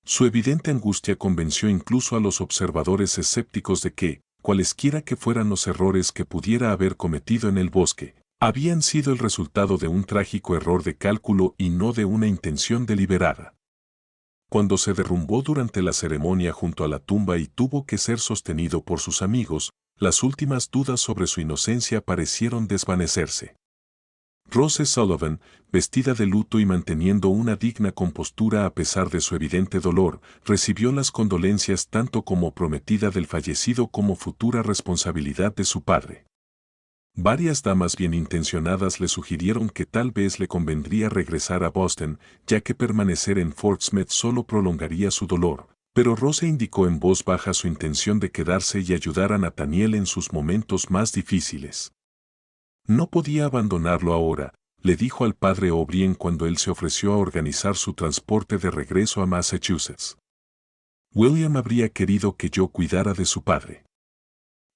Su evidente angustia convenció incluso a los observadores escépticos de que, cualesquiera que fueran los errores que pudiera haber cometido en el bosque, habían sido el resultado de un trágico error de cálculo y no de una intención deliberada. Cuando se derrumbó durante la ceremonia junto a la tumba y tuvo que ser sostenido por sus amigos, las últimas dudas sobre su inocencia parecieron desvanecerse. Rose Sullivan, vestida de luto y manteniendo una digna compostura a pesar de su evidente dolor, recibió las condolencias tanto como prometida del fallecido como futura responsabilidad de su padre. Varias damas bien intencionadas le sugirieron que tal vez le convendría regresar a Boston, ya que permanecer en Fort Smith solo prolongaría su dolor, pero Rose indicó en voz baja su intención de quedarse y ayudar a Nathaniel en sus momentos más difíciles. No podía abandonarlo ahora, le dijo al padre O'Brien cuando él se ofreció a organizar su transporte de regreso a Massachusetts. William habría querido que yo cuidara de su padre.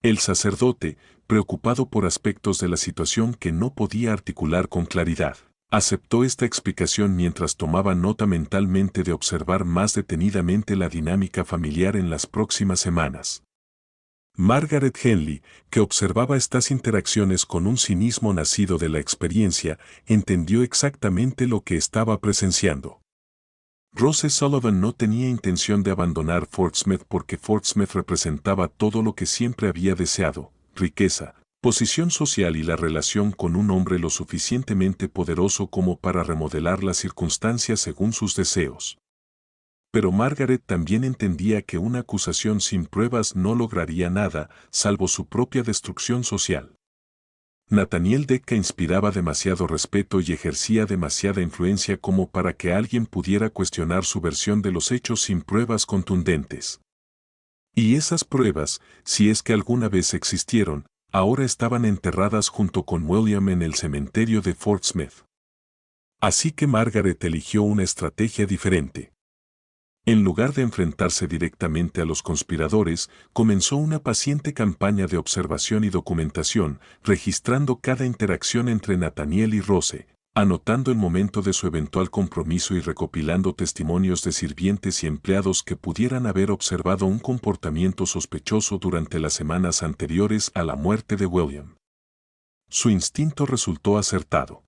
El sacerdote, preocupado por aspectos de la situación que no podía articular con claridad, aceptó esta explicación mientras tomaba nota mentalmente de observar más detenidamente la dinámica familiar en las próximas semanas. Margaret Henley, que observaba estas interacciones con un cinismo nacido de la experiencia, entendió exactamente lo que estaba presenciando. Rose Sullivan no tenía intención de abandonar Fort Smith porque Fort Smith representaba todo lo que siempre había deseado: riqueza, posición social y la relación con un hombre lo suficientemente poderoso como para remodelar las circunstancias según sus deseos. Pero Margaret también entendía que una acusación sin pruebas no lograría nada, salvo su propia destrucción social. Nathaniel Decca inspiraba demasiado respeto y ejercía demasiada influencia como para que alguien pudiera cuestionar su versión de los hechos sin pruebas contundentes. Y esas pruebas, si es que alguna vez existieron, ahora estaban enterradas junto con William en el cementerio de Fort Smith. Así que Margaret eligió una estrategia diferente. En lugar de enfrentarse directamente a los conspiradores, comenzó una paciente campaña de observación y documentación, registrando cada interacción entre Nathaniel y Rose, anotando el momento de su eventual compromiso y recopilando testimonios de sirvientes y empleados que pudieran haber observado un comportamiento sospechoso durante las semanas anteriores a la muerte de William. Su instinto resultó acertado.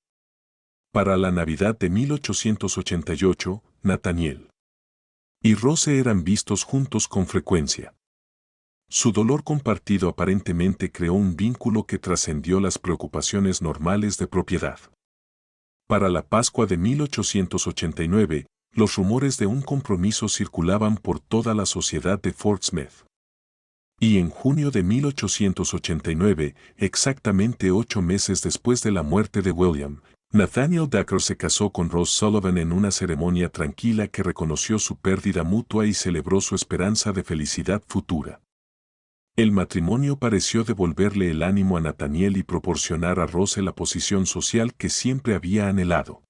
Para la Navidad de 1888, Nathaniel y Rose eran vistos juntos con frecuencia. Su dolor compartido aparentemente creó un vínculo que trascendió las preocupaciones normales de propiedad. Para la Pascua de 1889, los rumores de un compromiso circulaban por toda la sociedad de Fort Smith. Y en junio de 1889, exactamente 8 meses después de la muerte de William, Nathaniel Decker se casó con Rose Sullivan en una ceremonia tranquila que reconoció su pérdida mutua y celebró su esperanza de felicidad futura. El matrimonio pareció devolverle el ánimo a Nathaniel y proporcionar a Rose la posición social que siempre había anhelado.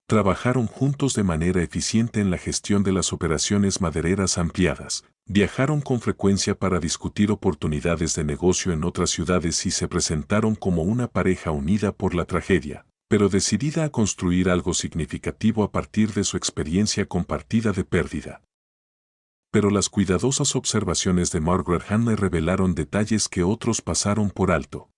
Trabajaron juntos de manera eficiente en la gestión de las operaciones madereras ampliadas, viajaron con frecuencia para discutir oportunidades de negocio en otras ciudades y se presentaron como una pareja unida por la tragedia, pero decidida a construir algo significativo a partir de su experiencia compartida de pérdida. Pero las cuidadosas observaciones de Margaret Henley revelaron detalles que otros pasaron por alto.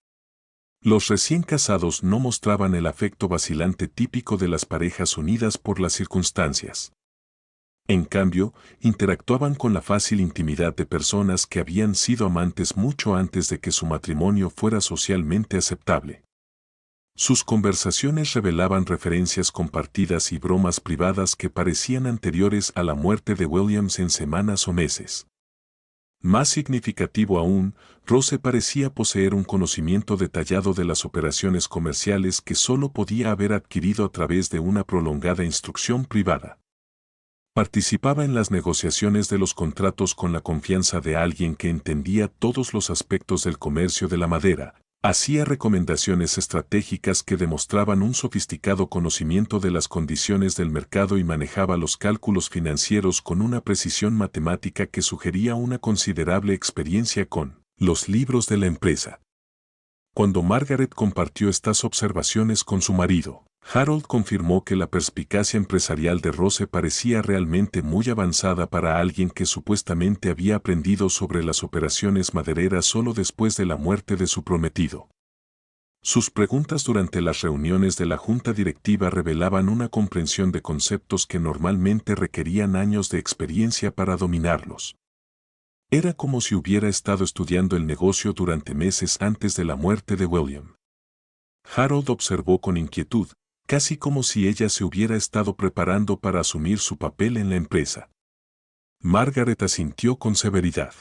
Los recién casados no mostraban el afecto vacilante típico de las parejas unidas por las circunstancias. En cambio, interactuaban con la fácil intimidad de personas que habían sido amantes mucho antes de que su matrimonio fuera socialmente aceptable. Sus conversaciones revelaban referencias compartidas y bromas privadas que parecían anteriores a la muerte de Williams en semanas o meses. Más significativo aún, Rose parecía poseer un conocimiento detallado de las operaciones comerciales que solo podía haber adquirido a través de una prolongada instrucción privada. Participaba en las negociaciones de los contratos con la confianza de alguien que entendía todos los aspectos del comercio de la madera, hacía recomendaciones estratégicas que demostraban un sofisticado conocimiento de las condiciones del mercado y manejaba los cálculos financieros con una precisión matemática que sugería una considerable experiencia con los libros de la empresa. Cuando Margaret compartió estas observaciones con su marido, Harold confirmó que la perspicacia empresarial de Rose parecía realmente muy avanzada para alguien que supuestamente había aprendido sobre las operaciones madereras solo después de la muerte de su prometido. Sus preguntas durante las reuniones de la junta directiva revelaban una comprensión de conceptos que normalmente requerían años de experiencia para dominarlos. Era como si hubiera estado estudiando el negocio durante meses antes de la muerte de William. Harold observó con inquietud, casi como si ella se hubiera estado preparando para asumir su papel en la empresa. Margaret asintió con severidad.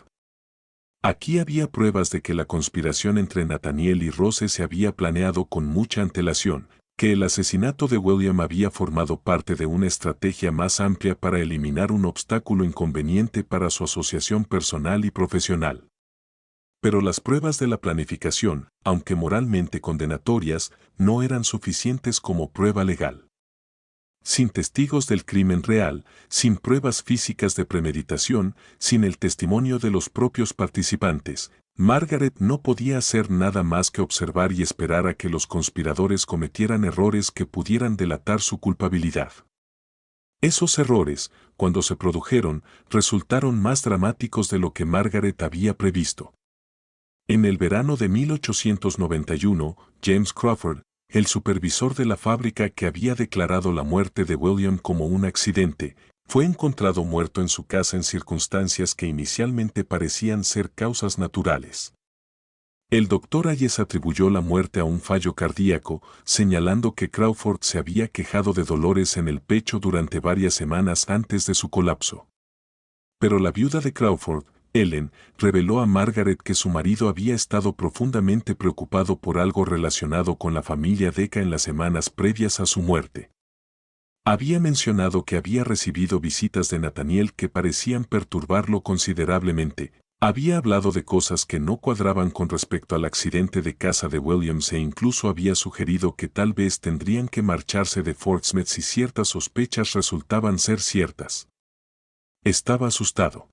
Aquí había pruebas de que la conspiración entre Nathaniel y Rose se había planeado con mucha antelación, que el asesinato de William había formado parte de una estrategia más amplia para eliminar un obstáculo inconveniente para su asociación personal y profesional. Pero las pruebas de la planificación, aunque moralmente condenatorias, no eran suficientes como prueba legal. Sin testigos del crimen real, sin pruebas físicas de premeditación, sin el testimonio de los propios participantes, Margaret no podía hacer nada más que observar y esperar a que los conspiradores cometieran errores que pudieran delatar su culpabilidad. Esos errores, cuando se produjeron, resultaron más dramáticos de lo que Margaret había previsto. En el verano de 1891, James Crawford, el supervisor de la fábrica que había declarado la muerte de William como un accidente, fue encontrado muerto en su casa en circunstancias que inicialmente parecían ser causas naturales. El doctor Hayes atribuyó la muerte a un fallo cardíaco, señalando que Crawford se había quejado de dolores en el pecho durante varias semanas antes de su colapso. Pero la viuda de Crawford, Ellen, reveló a Margaret que su marido había estado profundamente preocupado por algo relacionado con la familia Deca en las semanas previas a su muerte. Había mencionado que había recibido visitas de Nathaniel que parecían perturbarlo considerablemente. Había hablado de cosas que no cuadraban con respecto al accidente de casa de Williams e incluso había sugerido que tal vez tendrían que marcharse de Fort Smith si ciertas sospechas resultaban ser ciertas. Estaba asustado.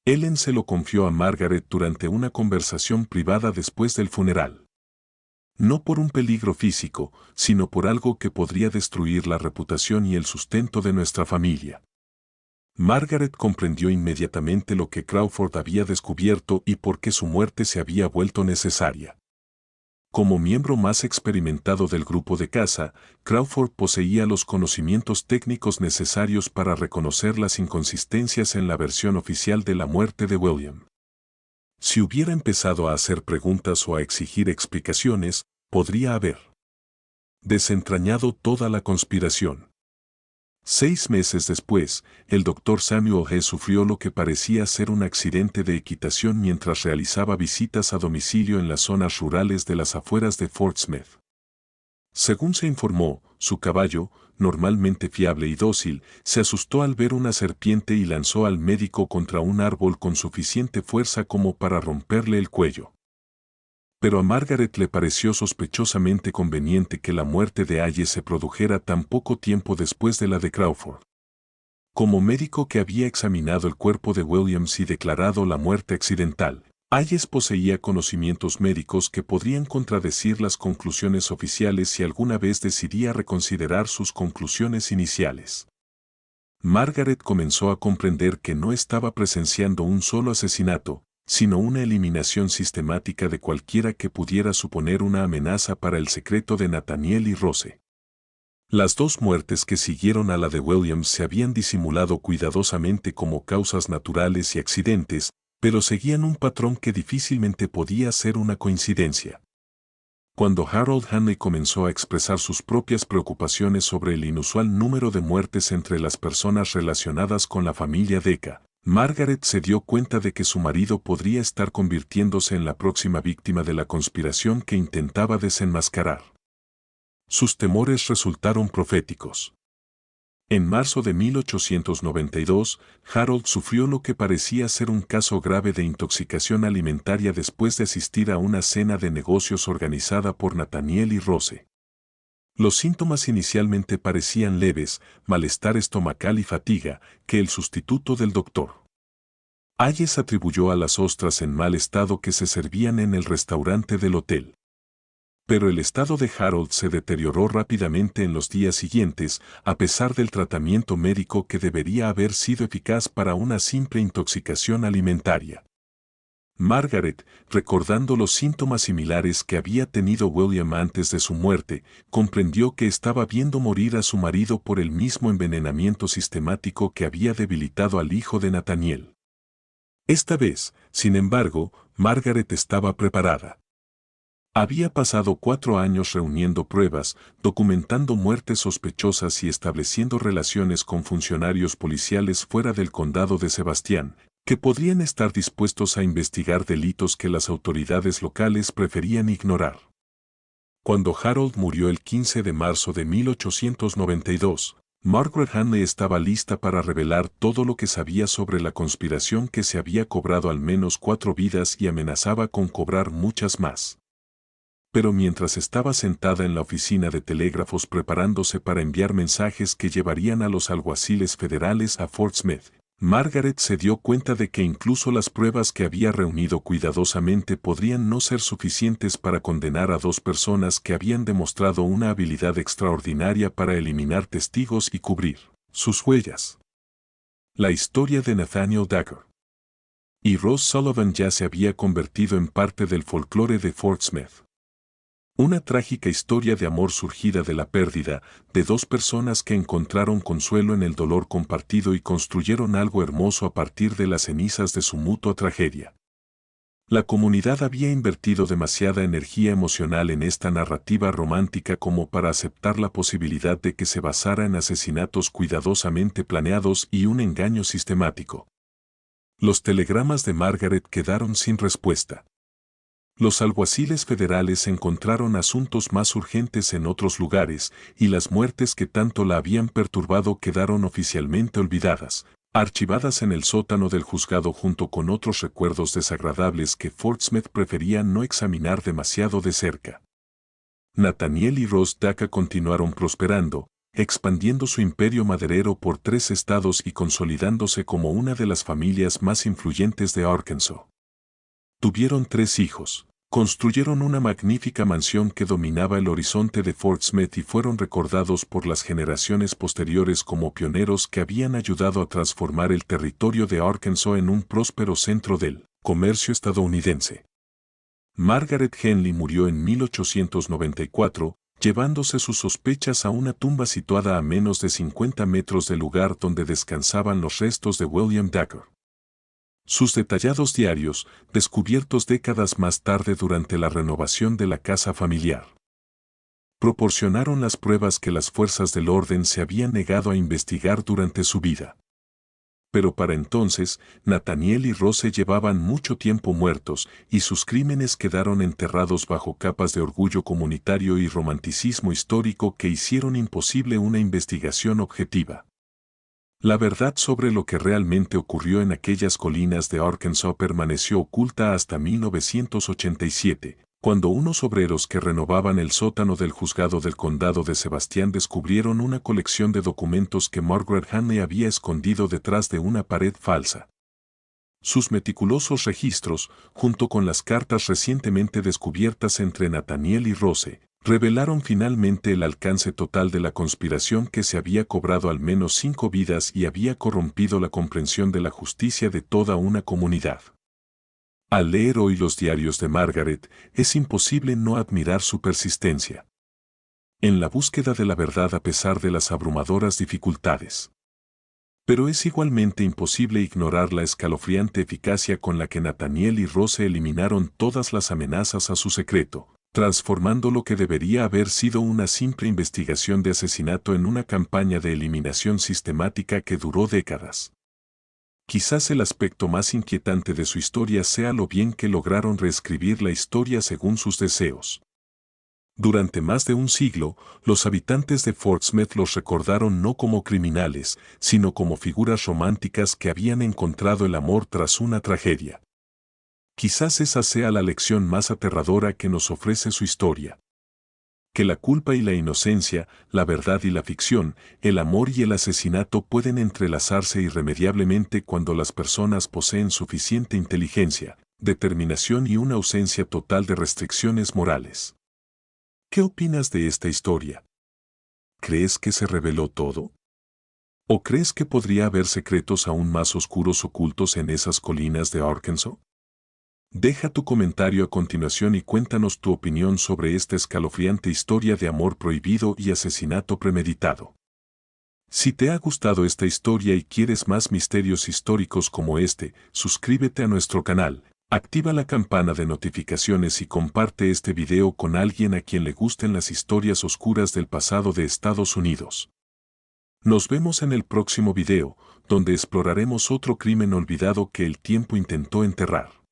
Ellen se lo confió a Margaret durante una conversación privada después del funeral. No por un peligro físico, sino por algo que podría destruir la reputación y el sustento de nuestra familia. Margaret comprendió inmediatamente lo que Crawford había descubierto y por qué su muerte se había vuelto necesaria. Como miembro más experimentado del grupo de caza, Crawford poseía los conocimientos técnicos necesarios para reconocer las inconsistencias en la versión oficial de la muerte de William. Si hubiera empezado a hacer preguntas o a exigir explicaciones, podría haber desentrañado toda la conspiración. 6 meses después, el Dr. Samuel G. sufrió lo que parecía ser un accidente de equitación mientras realizaba visitas a domicilio en las zonas rurales de las afueras de Fort Smith. Según se informó, su caballo, normalmente fiable y dócil, se asustó al ver una serpiente y lanzó al médico contra un árbol con suficiente fuerza como para romperle el cuello. Pero a Margaret le pareció sospechosamente conveniente que la muerte de Hayes se produjera tan poco tiempo después de la de Crawford. Como médico que había examinado el cuerpo de Williams y declarado la muerte accidental, Hayes poseía conocimientos médicos que podrían contradecir las conclusiones oficiales si alguna vez decidía reconsiderar sus conclusiones iniciales. Margaret comenzó a comprender que no estaba presenciando un solo asesinato, sino una eliminación sistemática de cualquiera que pudiera suponer una amenaza para el secreto de Nathaniel y Rose. Las dos muertes que siguieron a la de Williams se habían disimulado cuidadosamente como causas naturales y accidentes, pero seguían un patrón que difícilmente podía ser una coincidencia. Cuando Harold Hanley comenzó a expresar sus propias preocupaciones sobre el inusual número de muertes entre las personas relacionadas con la familia Decca, Margaret se dio cuenta de que su marido podría estar convirtiéndose en la próxima víctima de la conspiración que intentaba desenmascarar. Sus temores resultaron proféticos. En marzo de 1892, Harold sufrió lo que parecía ser un caso grave de intoxicación alimentaria después de asistir a una cena de negocios organizada por Nathaniel y Rose. Los síntomas inicialmente parecían leves, malestar estomacal y fatiga, que el sustituto del doctor Hayes atribuyó a las ostras en mal estado que se servían en el restaurante del hotel. Pero el estado de Harold se deterioró rápidamente en los días siguientes, a pesar del tratamiento médico que debería haber sido eficaz para una simple intoxicación alimentaria. Margaret, recordando los síntomas similares que había tenido William antes de su muerte, comprendió que estaba viendo morir a su marido por el mismo envenenamiento sistemático que había debilitado al hijo de Nathaniel. Esta vez, sin embargo, Margaret estaba preparada. Había pasado 4 años reuniendo pruebas, documentando muertes sospechosas y estableciendo relaciones con funcionarios policiales fuera del condado de Sebastián, que podrían estar dispuestos a investigar delitos que las autoridades locales preferían ignorar. Cuando Harold murió el 15 de marzo de 1892, Margaret Hanley estaba lista para revelar todo lo que sabía sobre la conspiración que se había cobrado al menos 4 vidas y amenazaba con cobrar muchas más. Pero mientras estaba sentada en la oficina de telégrafos preparándose para enviar mensajes que llevarían a los alguaciles federales a Fort Smith, Margaret se dio cuenta de que incluso las pruebas que había reunido cuidadosamente podrían no ser suficientes para condenar a 2 personas que habían demostrado una habilidad extraordinaria para eliminar testigos y cubrir sus huellas. La historia de Nathaniel Dacre y Rose Sullivan ya se había convertido en parte del folclore de Fort Smith. Una trágica historia de amor surgida de la pérdida de 2 personas que encontraron consuelo en el dolor compartido y construyeron algo hermoso a partir de las cenizas de su mutua tragedia. La comunidad había invertido demasiada energía emocional en esta narrativa romántica como para aceptar la posibilidad de que se basara en asesinatos cuidadosamente planeados y un engaño sistemático. Los telegramas de Margaret quedaron sin respuesta. Los alguaciles federales encontraron asuntos más urgentes en otros lugares, y las muertes que tanto la habían perturbado quedaron oficialmente olvidadas, archivadas en el sótano del juzgado junto con otros recuerdos desagradables que Fort Smith prefería no examinar demasiado de cerca. Nathaniel y Rose Dacre continuaron prosperando, expandiendo su imperio maderero por 3 estados y consolidándose como una de las familias más influyentes de Arkansas. Tuvieron 3 hijos, construyeron una magnífica mansión que dominaba el horizonte de Fort Smith y fueron recordados por las generaciones posteriores como pioneros que habían ayudado a transformar el territorio de Arkansas en un próspero centro del comercio estadounidense. Margaret Henley murió en 1894, llevándose sus sospechas a una tumba situada a menos de 50 metros del lugar donde descansaban los restos de William Dacre. Sus detallados diarios, descubiertos décadas más tarde durante la renovación de la casa familiar, proporcionaron las pruebas que las fuerzas del orden se habían negado a investigar durante su vida. Pero para entonces, Nathaniel y Rose llevaban mucho tiempo muertos y sus crímenes quedaron enterrados bajo capas de orgullo comunitario y romanticismo histórico que hicieron imposible una investigación objetiva. La verdad sobre lo que realmente ocurrió en aquellas colinas de Arkansas permaneció oculta hasta 1987, cuando unos obreros que renovaban el sótano del juzgado del condado de Sebastián descubrieron una colección de documentos que Margaret Hanley había escondido detrás de una pared falsa. Sus meticulosos registros, junto con las cartas recientemente descubiertas entre Nathaniel y Rose, revelaron finalmente el alcance total de la conspiración que se había cobrado al menos 5 vidas y había corrompido la comprensión de la justicia de toda una comunidad. Al leer hoy los diarios de Margaret, es imposible no admirar su persistencia. en la búsqueda de la verdad a pesar de las abrumadoras dificultades. Pero es igualmente imposible ignorar la escalofriante eficacia con la que Nathaniel y Rose eliminaron todas las amenazas a su secreto, transformando lo que debería haber sido una simple investigación de asesinato en una campaña de eliminación sistemática que duró décadas. Quizás el aspecto más inquietante de su historia sea lo bien que lograron reescribir la historia según sus deseos. Durante más de un siglo, los habitantes de Fort Smith los recordaron no como criminales, sino como figuras románticas que habían encontrado el amor tras una tragedia. Quizás esa sea la lección más aterradora que nos ofrece su historia. Que la culpa y la inocencia, la verdad y la ficción, el amor y el asesinato pueden entrelazarse irremediablemente cuando las personas poseen suficiente inteligencia, determinación y una ausencia total de restricciones morales. ¿Qué opinas de esta historia? ¿Crees que se reveló todo? ¿O crees que podría haber secretos aún más oscuros ocultos en esas colinas de Arkansas? Deja tu comentario a continuación y cuéntanos tu opinión sobre esta escalofriante historia de amor prohibido y asesinato premeditado. Si te ha gustado esta historia y quieres más misterios históricos como este, suscríbete a nuestro canal, activa la campana de notificaciones y comparte este video con alguien a quien le gusten las historias oscuras del pasado de Estados Unidos. Nos vemos en el próximo video, donde exploraremos otro crimen olvidado que el tiempo intentó enterrar.